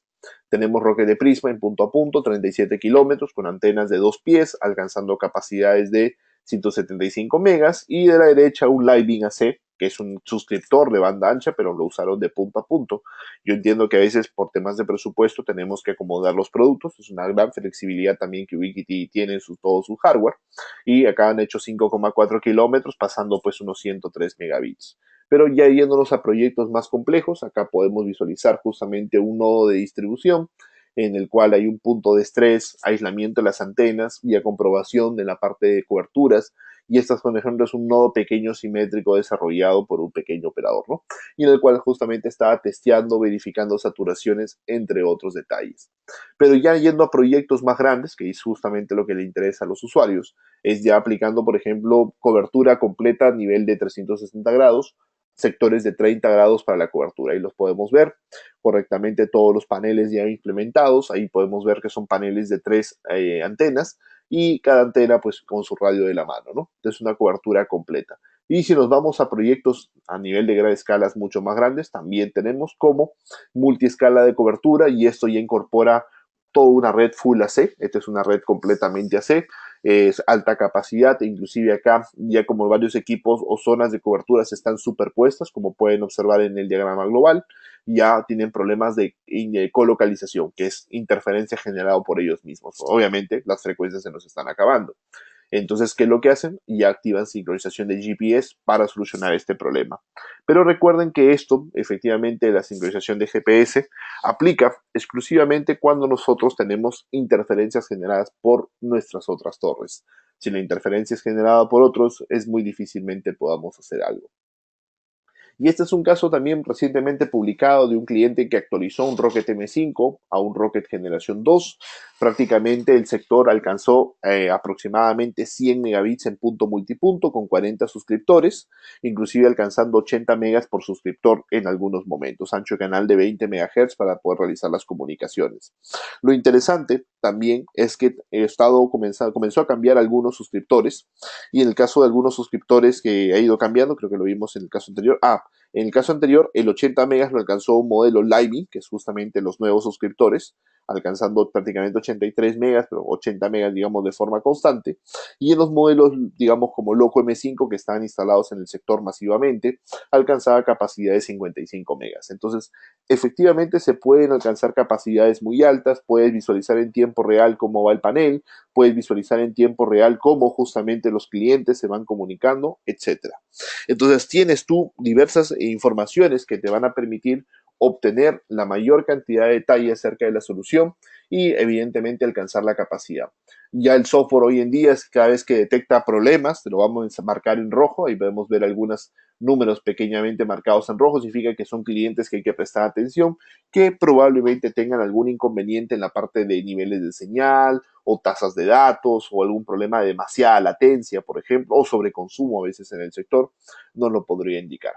Tenemos Rocket de Prisma en punto a punto, 37 kilómetros, con antenas de 2 pies, alcanzando capacidades de 175 megas, y de la derecha un Living AC, que es un suscriptor de banda ancha, pero lo usaron de punto a punto. Yo entiendo que a veces por temas de presupuesto tenemos que acomodar los productos, es una gran flexibilidad también que Ubiquiti tiene en todo su hardware, y acá han hecho 5,4 kilómetros, pasando pues unos 103 megabits. Pero ya yéndonos a proyectos más complejos, acá podemos visualizar justamente un nodo de distribución en el cual hay un punto de estrés, aislamiento de las antenas, vía comprobación de la parte de coberturas, y estas, por ejemplo, es un nodo pequeño simétrico desarrollado por un pequeño operador, ¿no? Y en el cual justamente estaba testeando, verificando saturaciones, entre otros detalles. Pero ya yendo a proyectos más grandes, que es justamente lo que le interesa a los usuarios, es ya aplicando, por ejemplo, cobertura completa a nivel de 360 grados, sectores de 30 grados para la cobertura. Ahí los podemos ver correctamente todos los paneles ya implementados. Ahí podemos ver que son paneles de 3 antenas y cada antena pues con su radio de la mano, ¿no? Entonces una cobertura completa. Y si nos vamos a proyectos a nivel de gran escalas mucho más grandes, también tenemos como multiescala de cobertura y esto ya incorpora toda una red full AC. Esta es una red completamente AC, es alta capacidad, e inclusive acá ya como varios equipos o zonas de cobertura se están superpuestas, como pueden observar en el diagrama global, ya tienen problemas de colocalización, que es interferencia generada por ellos mismos. Obviamente las frecuencias se nos están acabando. Entonces, ¿qué es lo que hacen? Y activan sincronización de GPS para solucionar este problema. Pero recuerden que esto, efectivamente, la sincronización de GPS aplica exclusivamente cuando nosotros tenemos interferencias generadas por nuestras otras torres. Si la interferencia es generada por otros, es muy difícilmente podamos hacer algo. Y este es un caso también recientemente publicado de un cliente que actualizó un Rocket M5 a un Rocket Generación 2. Prácticamente el sector alcanzó aproximadamente 100 megabits en punto multipunto con 40 suscriptores, inclusive alcanzando 80 megas por suscriptor en algunos momentos, ancho canal de 20 MHz para poder realizar las comunicaciones. Lo interesante también es que el Estado comenzó a cambiar algunos suscriptores, y en el caso de algunos suscriptores que ha ido cambiando, creo que lo vimos en el caso anterior, en el caso anterior, el 80 megas lo alcanzó un modelo Living, que es justamente los nuevos suscriptores, alcanzando prácticamente 83 megas, pero 80 megas, digamos, de forma constante. Y en los modelos, digamos, como Loco M5, que están instalados en el sector masivamente, alcanzaba capacidad de 55 megas. Entonces, efectivamente se pueden alcanzar capacidades muy altas, puedes visualizar en tiempo real cómo va el panel, puedes visualizar en tiempo real cómo justamente los clientes se van comunicando, etcétera. Entonces tienes tú diversas informaciones que te van a permitir obtener la mayor cantidad de detalle acerca de la solución y evidentemente alcanzar la capacidad. Ya el software hoy en día es cada vez que detecta problemas, te lo vamos a marcar en rojo, ahí podemos ver algunos números pequeñamente marcados en rojo, significa que son clientes que hay que prestar atención, que probablemente tengan algún inconveniente en la parte de niveles de señal o tasas de datos o algún problema de demasiada latencia, por ejemplo, o sobreconsumo a veces en el sector, no lo podría indicar.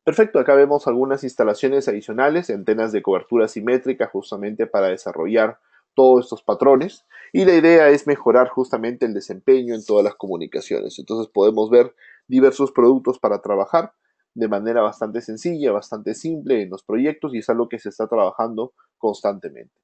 Perfecto, acá vemos algunas instalaciones adicionales, antenas de cobertura simétrica justamente para desarrollar todos estos patrones, y la idea es mejorar justamente el desempeño en todas las comunicaciones. Entonces podemos ver diversos productos para trabajar, de manera bastante sencilla, bastante simple en los proyectos y es algo que se está trabajando constantemente.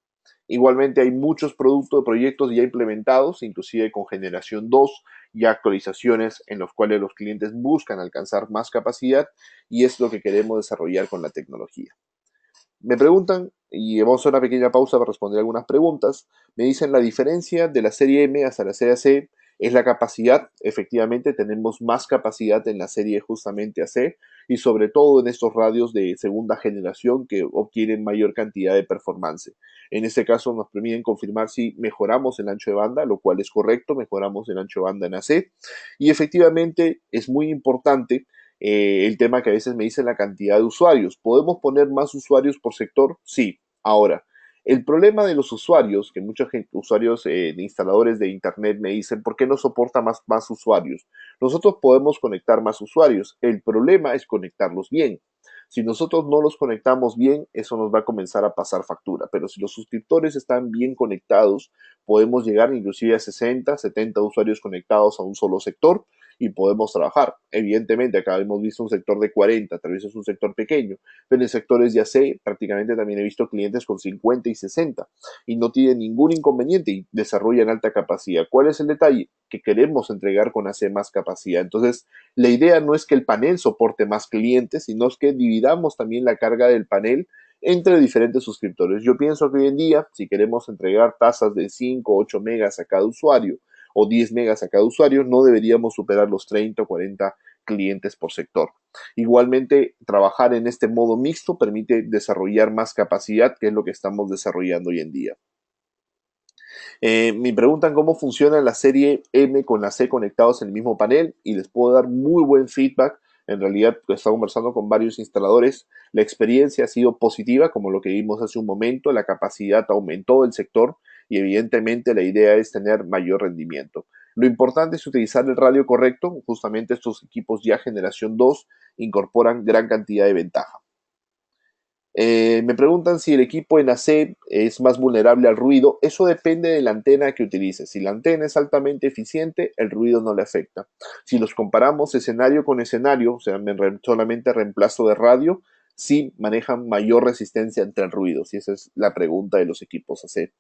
Igualmente hay muchos productos, proyectos ya implementados, inclusive con generación 2 y actualizaciones en los cuales los clientes buscan alcanzar más capacidad y es lo que queremos desarrollar con la tecnología. Me preguntan, y vamos a hacer una pequeña pausa para responder algunas preguntas, me dicen la diferencia de la serie M hasta la serie AC es la capacidad. Efectivamente, tenemos más capacidad en la serie justamente AC y sobre todo en estos radios de segunda generación que obtienen mayor cantidad de performance. En este caso nos permiten confirmar si mejoramos el ancho de banda, lo cual es correcto, mejoramos el ancho de banda en AC y efectivamente es muy importante el tema que a veces me dicen la cantidad de usuarios. ¿Podemos poner más usuarios por sector? Sí. Ahora, el problema de los usuarios, que muchos usuarios de instaladores de Internet me dicen, ¿por qué no soporta más usuarios? Nosotros podemos conectar más usuarios. El problema es conectarlos bien. Si nosotros no los conectamos bien, eso nos va a comenzar a pasar factura. Pero si los suscriptores están bien conectados, podemos llegar inclusive a 60, 70 usuarios conectados a un solo sector y podemos trabajar. Evidentemente, acá hemos visto un sector de 40, tal vez es un sector pequeño, pero en sectores ya sé, prácticamente también he visto clientes con 50 y 60 y no tienen ningún inconveniente y desarrollan alta capacidad. ¿Cuál es el detalle? Que queremos entregar con AC más capacidad. Entonces, la idea no es que el panel soporte más clientes, sino es que dividamos también la carga del panel entre diferentes suscriptores. Yo pienso que hoy en día, si queremos entregar tasas de 5 o 8 megas a cada usuario, o 10 megas a cada usuario, no deberíamos superar los 30 o 40 clientes por sector. Igualmente, trabajar en este modo mixto permite desarrollar más capacidad, que es lo que estamos desarrollando hoy en día. Me preguntan cómo funciona la serie M con la C conectados en el mismo panel y les puedo dar muy buen feedback. En realidad, he estado conversando con varios instaladores. La experiencia ha sido positiva, como lo que vimos hace un momento. La capacidad aumentó del sector y evidentemente la idea es tener mayor rendimiento. Lo importante es utilizar el radio correcto. Justamente estos equipos ya generación 2 incorporan gran cantidad de ventaja. Me preguntan si el equipo en AC es más vulnerable al ruido. Eso depende de la antena que utilices. Si la antena es altamente eficiente, el ruido no le afecta. Si los comparamos escenario con escenario, o sea, solamente reemplazo de radio, sí manejan mayor resistencia ante el ruido. Si esa es la pregunta de los equipos AC.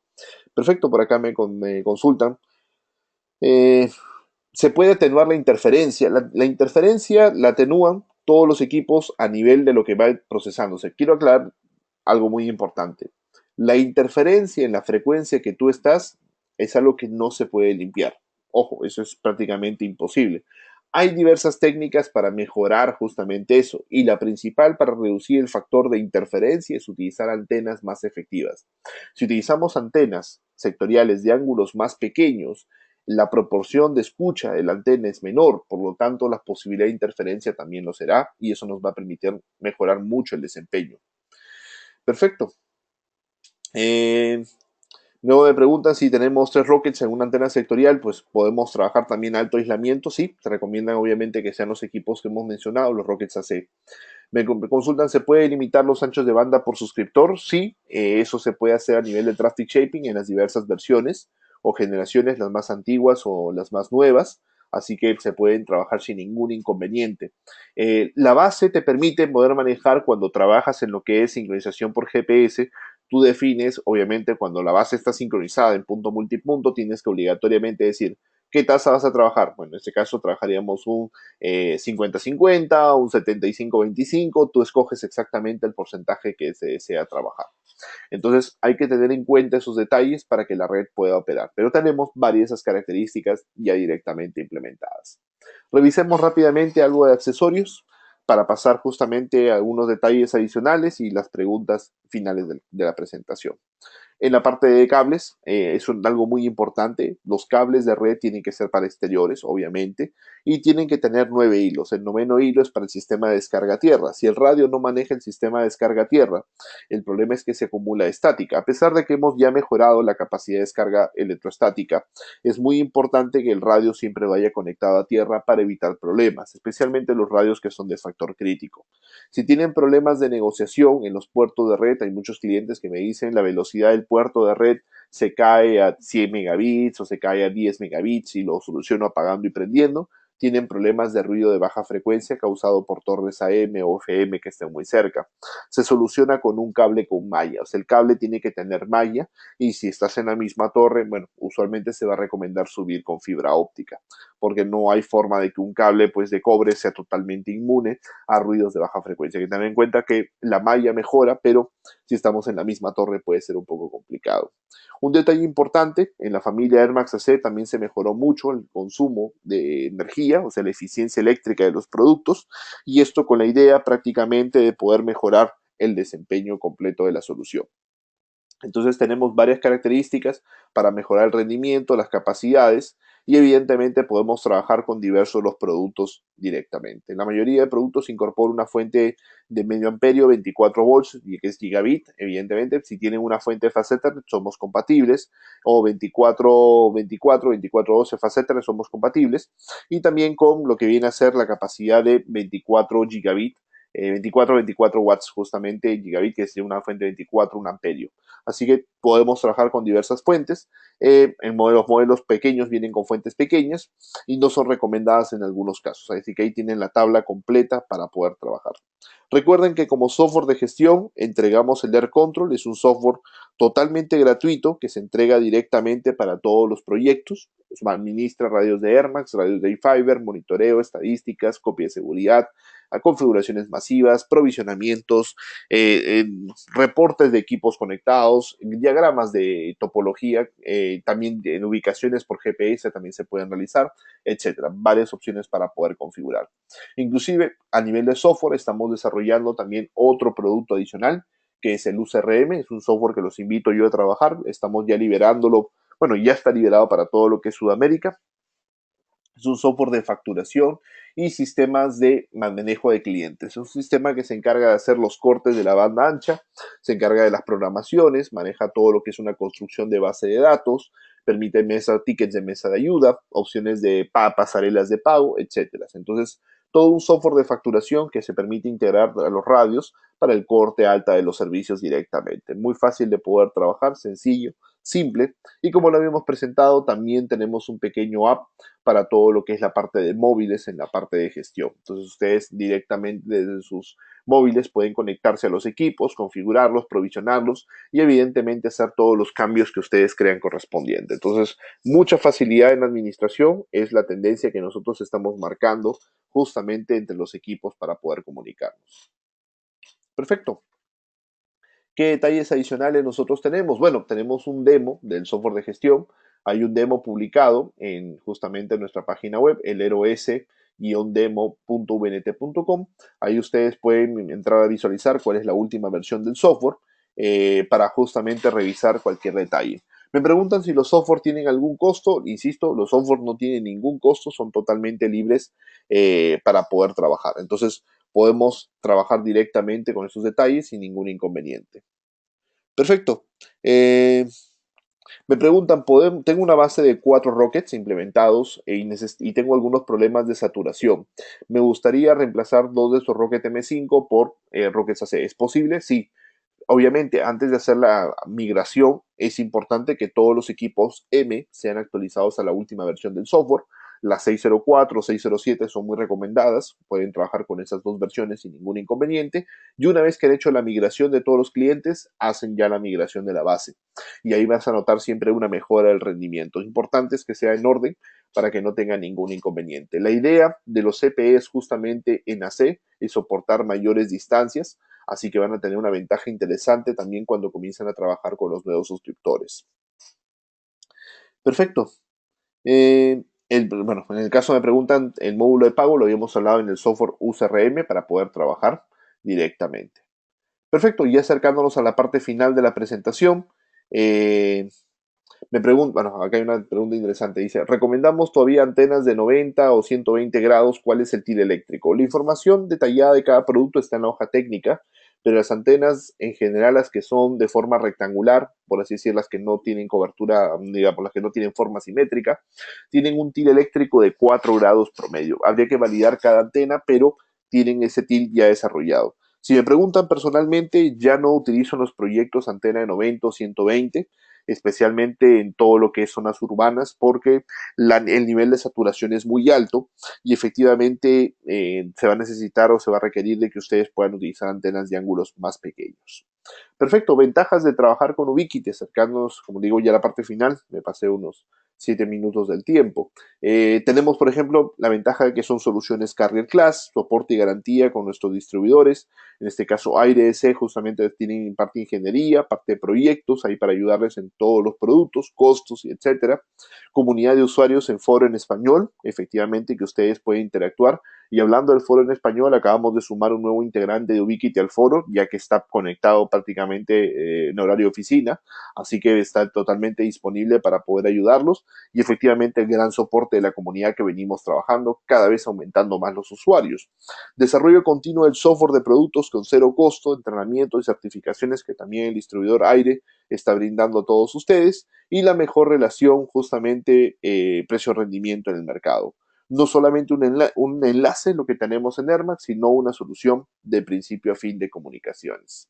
Perfecto, por acá me consultan. Eh, Se puede atenuar la interferencia. La interferencia la atenúan todos los equipos a nivel de lo que va procesándose. Quiero aclarar algo muy importante. La interferencia en la frecuencia que tú estás es algo que no se puede limpiar. Ojo, eso es prácticamente imposible. Hay diversas técnicas para mejorar justamente eso y la principal para reducir el factor de interferencia es utilizar antenas más efectivas. Si utilizamos antenas sectoriales de ángulos más pequeños, la proporción de escucha de la antena es menor, por lo tanto la posibilidad de interferencia también lo será y eso nos va a permitir mejorar mucho el desempeño. Perfecto. Eh, Luego me preguntan si tenemos 3 Rockets en una antena sectorial, pues podemos trabajar también alto aislamiento, sí, se recomiendan obviamente que sean los equipos que hemos mencionado, los Rockets AC. Me consultan, ¿se puede limitar los anchos de banda por suscriptor? Sí, eso se puede hacer a nivel de traffic shaping en las diversas versiones o generaciones, las más antiguas o las más nuevas, así que se pueden trabajar sin ningún inconveniente. La base te permite poder manejar cuando trabajas en lo que es sincronización por GPS. Tú defines, obviamente, cuando la base está sincronizada en punto multipunto, tienes que obligatoriamente decir qué tasa vas a trabajar. Bueno, en este caso trabajaríamos un 50-50, un 75-25, tú escoges exactamente el porcentaje que se desea trabajar. Entonces hay que tener en cuenta esos detalles para que la red pueda operar, pero tenemos varias de esas características ya directamente implementadas. Revisemos rápidamente algo de accesorios para pasar justamente a algunos detalles adicionales y las preguntas finales de la presentación. En la parte de cables, es algo muy importante. Los cables de red tienen que ser para exteriores, obviamente, y tienen que tener 9 hilos. El noveno hilo es para el sistema de descarga tierra. Si el radio no maneja el sistema de descarga tierra, el problema es que se acumula estática. A pesar de que hemos ya mejorado la capacidad de descarga electrostática, es muy importante que el radio siempre vaya conectado a tierra para evitar problemas, especialmente los radios que son de factor crítico. Si tienen problemas de negociación en los puertos de red, hay muchos clientes que me dicen la velocidad del puerto de red se cae a 100 megabits o se cae a 10 megabits y lo soluciono apagando y prendiendo. tienen problemas de ruido de baja frecuencia causado por torres AM o FM que estén muy cerca. Se soluciona con un cable con malla, o sea, el cable tiene que tener malla y si estás en la misma torre, bueno, usualmente se va a recomendar subir con fibra óptica, porque no hay forma de que un cable pues de cobre sea totalmente inmune a ruidos de baja frecuencia. Hay que tener en cuenta que la malla mejora, pero si estamos en la misma torre puede ser un poco complicado. Un detalle importante, en la familia Air Max AC también se mejoró mucho el consumo de energía, o sea, la eficiencia eléctrica de los productos, y esto con la idea prácticamente de poder mejorar el desempeño completo de la solución. Entonces tenemos varias características para mejorar el rendimiento, las capacidades y evidentemente podemos trabajar con diversos los productos directamente. En la mayoría de productos se incorpora una fuente de medio amperio 24 volts que es gigabit. Evidentemente si tienen una fuente fast Ethernet somos compatibles o 2412 fast Ethernet somos compatibles y también con lo que viene a ser la capacidad de 24 gigabit 24 watts justamente gigabit, que es una fuente de 24, un amperio. Así que podemos trabajar con diversas fuentes. En modelos pequeños vienen con fuentes pequeñas y no son recomendadas en algunos casos. Así que ahí tienen la tabla completa para poder trabajar. Recuerden que como software de gestión entregamos el Air Control, es un software totalmente gratuito que se entrega directamente para todos los proyectos. Administra radios de AirMax, radios de iFiber, monitoreo, estadísticas, copia de seguridad, a configuraciones masivas, provisionamientos, reportes de equipos conectados, diagramas de topología, también en ubicaciones por GPS también se pueden realizar, etcétera. Varias opciones para poder configurar. Inclusive a nivel de software estamos desarrollando también otro producto adicional que es el UCRM, es un software que los invito yo a trabajar, estamos ya liberándolo, bueno, ya está liberado para todo lo que es Sudamérica. Es un software de facturación y sistemas de manejo de clientes. Es un sistema que se encarga de hacer los cortes de la banda ancha, se encarga de las programaciones, maneja todo lo que es una construcción de base de datos, permite tickets de mesa de ayuda, opciones de pasarelas de pago, etcétera. Entonces, todo un software de facturación que se permite integrar a los radios para el corte alta de los servicios directamente. Muy fácil de poder trabajar, sencillo, simple. Y como lo habíamos presentado, también tenemos un pequeño app para todo lo que es la parte de móviles en la parte de gestión. Entonces ustedes directamente desde sus móviles pueden conectarse a los equipos, configurarlos, provisionarlos y evidentemente hacer todos los cambios que ustedes crean correspondiente. Entonces, mucha facilidad en la administración es la tendencia que nosotros estamos marcando justamente entre los equipos para poder comunicarnos. Perfecto. ¿Qué detalles adicionales nosotros tenemos? Bueno, tenemos un demo del software de gestión. Hay un demo publicado en justamente nuestra página web, el eros-demo.vnt.com. Ahí ustedes pueden entrar a visualizar cuál es la última versión del software para justamente revisar cualquier detalle. Me preguntan si los software tienen algún costo. Insisto, los software no tienen ningún costo, son totalmente libres para poder trabajar. Entonces, podemos trabajar directamente con esos detalles sin ningún inconveniente. Perfecto. Me preguntan, tengo una base de 4 rockets implementados y tengo algunos problemas de saturación. Me gustaría reemplazar 2 de estos Rocket M5 por Rockets AC. ¿Es posible? Sí. Obviamente, antes de hacer la migración, es importante que todos los equipos M sean actualizados a la última versión del software. Las 604 o 607 son muy recomendadas, pueden trabajar con esas dos versiones sin ningún inconveniente. Y una vez que han hecho la migración de todos los clientes, hacen ya la migración de la base. Y ahí vas a notar siempre una mejora del rendimiento. Lo importante es que sea en orden para que no tenga ningún inconveniente. La idea de los CPEs justamente en AC es soportar mayores distancias, así que van a tener una ventaja interesante también cuando comiencen a trabajar con los nuevos suscriptores. Perfecto. Bueno, en el caso me preguntan, el módulo de pago lo habíamos hablado en el software UCRM para poder trabajar directamente. Perfecto, y acercándonos a la parte final de la presentación, me pregunto, bueno, acá hay una pregunta interesante. Dice, ¿recomendamos todavía antenas de 90 o 120 grados? ¿Cuál es el TIL eléctrico? La información detallada de cada producto está en la hoja técnica, pero las antenas en general, las que son de forma rectangular, por así decir, las que no tienen cobertura, digamos, las que no tienen forma simétrica, tienen un TIL eléctrico de 4 grados promedio. Habría que validar cada antena, pero tienen ese TIL ya desarrollado. Si me preguntan personalmente, ya no utilizo en los proyectos antena de 90 o 120, especialmente en todo lo que es zonas urbanas, porque el nivel de saturación es muy alto y efectivamente se va a necesitar o se va a requerir de que ustedes puedan utilizar antenas de ángulos más pequeños. Perfecto, ventajas de trabajar con Ubiquiti, acercarnos, como digo, ya a la parte final, me pasé unos 7 minutos del tiempo. Tenemos, por ejemplo, la ventaja de que son soluciones Carrier Class, soporte y garantía con nuestros distribuidores. En este caso, AireS justamente tienen parte de ingeniería, parte de proyectos, ahí para ayudarles en todos los productos, costos, etcétera. Comunidad de usuarios en foro en español, efectivamente, que ustedes pueden interactuar. Y hablando del foro en español, acabamos de sumar un nuevo integrante de Ubiquiti al foro, ya que está conectado prácticamente en horario de oficina, así que está totalmente disponible para poder ayudarlos y efectivamente el gran soporte de la comunidad que venimos trabajando, cada vez aumentando más los usuarios. Desarrollo continuo del software de productos con cero costo, entrenamiento y certificaciones que también el distribuidor Aire está brindando a todos ustedes y la mejor relación justamente precio-rendimiento en el mercado. No solamente un enlace lo que tenemos en Airmax, sino una solución de principio a fin de comunicaciones.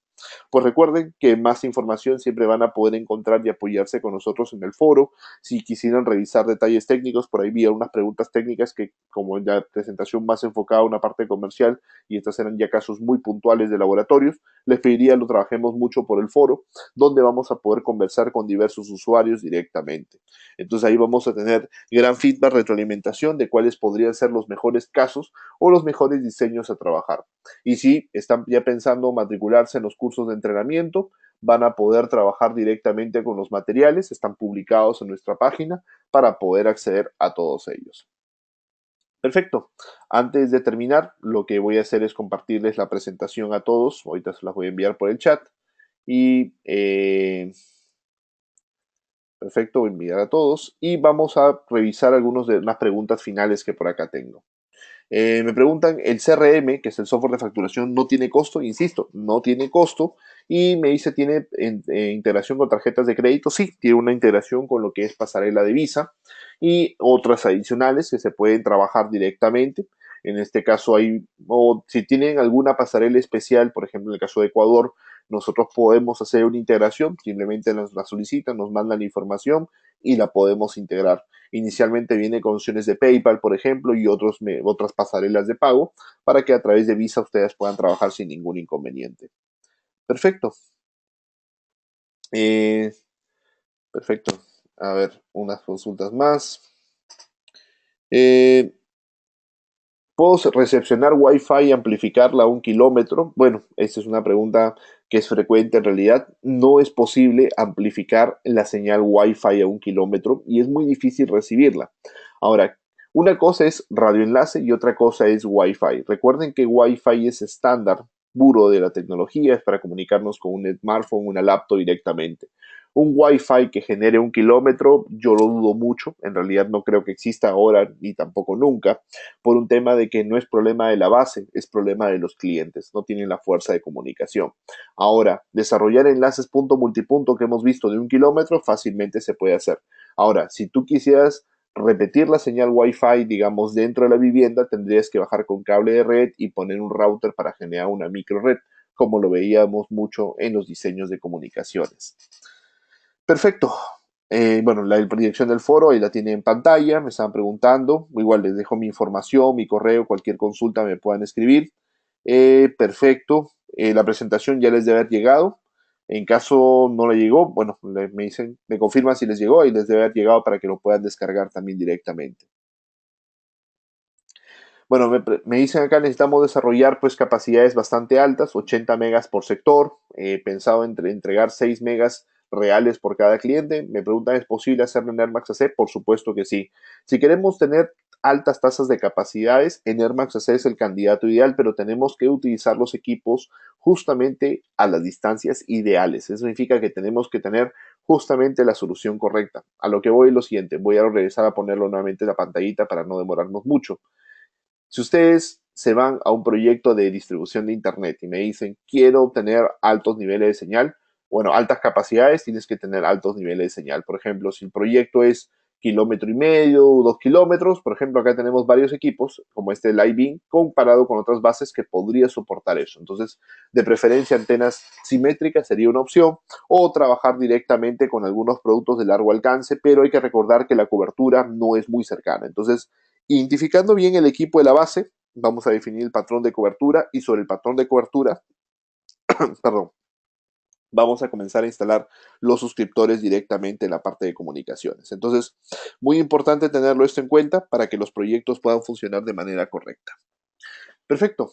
Pues recuerden que más información siempre van a poder encontrar y apoyarse con nosotros en el foro. Si quisieran revisar detalles técnicos, por ahí vi unas preguntas técnicas que, como en la presentación más enfocada a una parte comercial, y estas eran ya casos muy puntuales de laboratorios, les pediría lo trabajemos mucho por el foro, donde vamos a poder conversar con diversos usuarios directamente. Entonces ahí vamos a tener gran feedback, retroalimentación de cuáles podrían ser los mejores casos o los mejores diseños a trabajar. Y si están ya pensando matricularse en los cursos de entrenamiento, van a poder trabajar directamente con los materiales, están publicados en nuestra página para poder acceder a todos ellos. Perfecto. Antes de terminar, lo que voy a hacer es compartirles la presentación a todos. Ahorita se las voy a enviar por el chat. Y perfecto, voy a enviar a todos. Y vamos a revisar algunas de las preguntas finales que por acá tengo. Me preguntan, ¿el CRM, que es el software de facturación, no tiene costo? Insisto, no tiene costo. Y me dice, ¿tiene integración con tarjetas de crédito? Sí, tiene una integración con lo que es pasarela de Visa y otras adicionales que se pueden trabajar directamente. En este caso, o si tienen alguna pasarela especial, por ejemplo, en el caso de Ecuador, nosotros podemos hacer una integración, simplemente nos la solicitan, nos mandan la información y la podemos integrar. Inicialmente viene con opciones de PayPal, por ejemplo, y otras pasarelas de pago para que a través de Visa ustedes puedan trabajar sin ningún inconveniente. Perfecto. Eh, perfecto. A ver, unas consultas más. Eh, ¿Puedo recepcionar Wi-Fi y amplificarla a 1 kilómetro? Bueno, esta es una pregunta que es frecuente en realidad. No es posible amplificar la señal Wi-Fi a 1 kilómetro y es muy difícil recibirla. Ahora, una cosa es radioenlace y otra cosa es Wi-Fi. Recuerden que Wi-Fi es estándar puro de la tecnología, es para comunicarnos con un smartphone, una laptop directamente. Un Wi-Fi que genere 1 kilómetro, yo lo dudo mucho. En realidad no creo que exista ahora ni tampoco nunca por un tema de que no es problema de la base, es problema de los clientes, no tienen la fuerza de comunicación. Ahora, desarrollar enlaces punto multipunto que hemos visto de 1 kilómetro fácilmente se puede hacer. Ahora, si tú quisieras repetir la señal Wi-Fi, digamos, dentro de la vivienda, tendrías que bajar con cable de red y poner un router para generar una micro red, como lo veíamos mucho en los diseños de comunicaciones. Perfecto. Bueno, la dirección del foro ahí la tiene en pantalla, me estaban preguntando, igual les dejo mi información, mi correo, cualquier consulta me puedan escribir. Perfecto. La presentación ya les debe haber llegado. En caso no le llegó, bueno, me dicen, me confirman si les llegó y les debe haber llegado para que lo puedan descargar también directamente. Bueno, me dicen acá necesitamos desarrollar pues capacidades bastante altas, 80 megas por sector, pensado entregar 6 megas reales por cada cliente. Me preguntan, ¿es posible hacerlo en Air Max AC? Por supuesto que sí. Si queremos tener altas tasas de capacidades, en Air Max AC es el candidato ideal, pero tenemos que utilizar los equipos justamente a las distancias ideales. Eso significa que tenemos que tener justamente la solución correcta. A lo que voy es lo siguiente, voy a regresar a ponerlo nuevamente en la pantallita para no demorarnos mucho. Si ustedes se van a un proyecto de distribución de Internet y me dicen, quiero obtener altos niveles de señal, bueno, altas capacidades, tienes que tener altos niveles de señal. Por ejemplo, si el proyecto es kilómetro y medio, 2 kilómetros. Por ejemplo, acá tenemos varios equipos, como este Living, comparado con otras bases que podría soportar eso. Entonces, de preferencia, antenas simétricas sería una opción, o trabajar directamente con algunos productos de largo alcance, pero hay que recordar que la cobertura no es muy cercana. Entonces, identificando bien el equipo de la base, vamos a definir el patrón de cobertura, y sobre el patrón de cobertura, perdón, vamos a comenzar a instalar los suscriptores directamente en la parte de comunicaciones. Entonces, muy importante tenerlo esto en cuenta para que los proyectos puedan funcionar de manera correcta. Perfecto.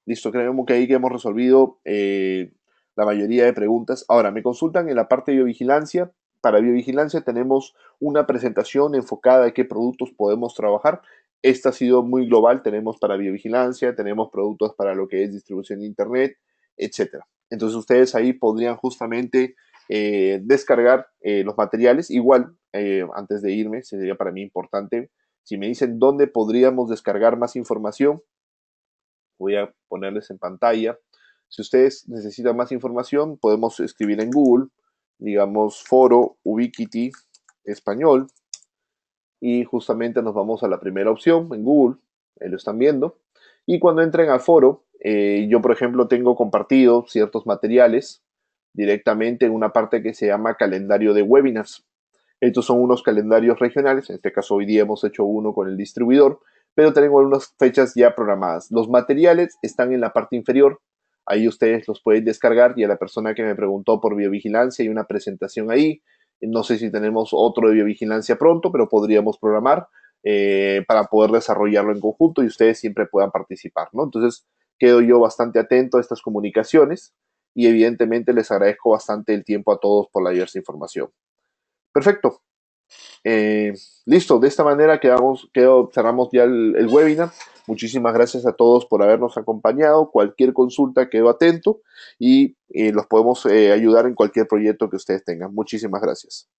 Listo, creemos que ahí que hemos resolvido la mayoría de preguntas. Ahora, me consultan en la parte de biovigilancia. Para biovigilancia tenemos una presentación enfocada a qué productos podemos trabajar. Esta ha sido muy global. Tenemos para biovigilancia, tenemos productos para lo que es distribución de Internet, etcétera. Entonces ustedes ahí podrían justamente descargar los materiales. Igual, antes de irme, sería para mí importante, si me dicen dónde podríamos descargar más información, voy a ponerles en pantalla. Si ustedes necesitan más información, podemos escribir en Google, digamos, foro Ubiquiti español, y justamente nos vamos a la primera opción en Google, ahí lo están viendo, y cuando entren al foro, yo por ejemplo tengo compartido ciertos materiales directamente en una parte que se llama calendario de webinars. Estos son unos calendarios regionales, en este caso hoy día hemos hecho uno con el distribuidor, pero tenemos algunas fechas ya programadas. Los materiales están en la parte inferior, ahí ustedes los pueden descargar, y a la persona que me preguntó por biovigilancia hay una presentación ahí. No sé si tenemos otro de biovigilancia pronto, pero podríamos programar para poder desarrollarlo en conjunto y ustedes siempre puedan participar, ¿no? Entonces, quedo yo bastante atento a estas comunicaciones y evidentemente les agradezco bastante el tiempo a todos por la diversa información. Perfecto. Eh, Listo, de esta manera cerramos ya el webinar. Muchísimas gracias a todos por habernos acompañado. Cualquier consulta, quedo atento y los podemos ayudar en cualquier proyecto que ustedes tengan. Muchísimas gracias.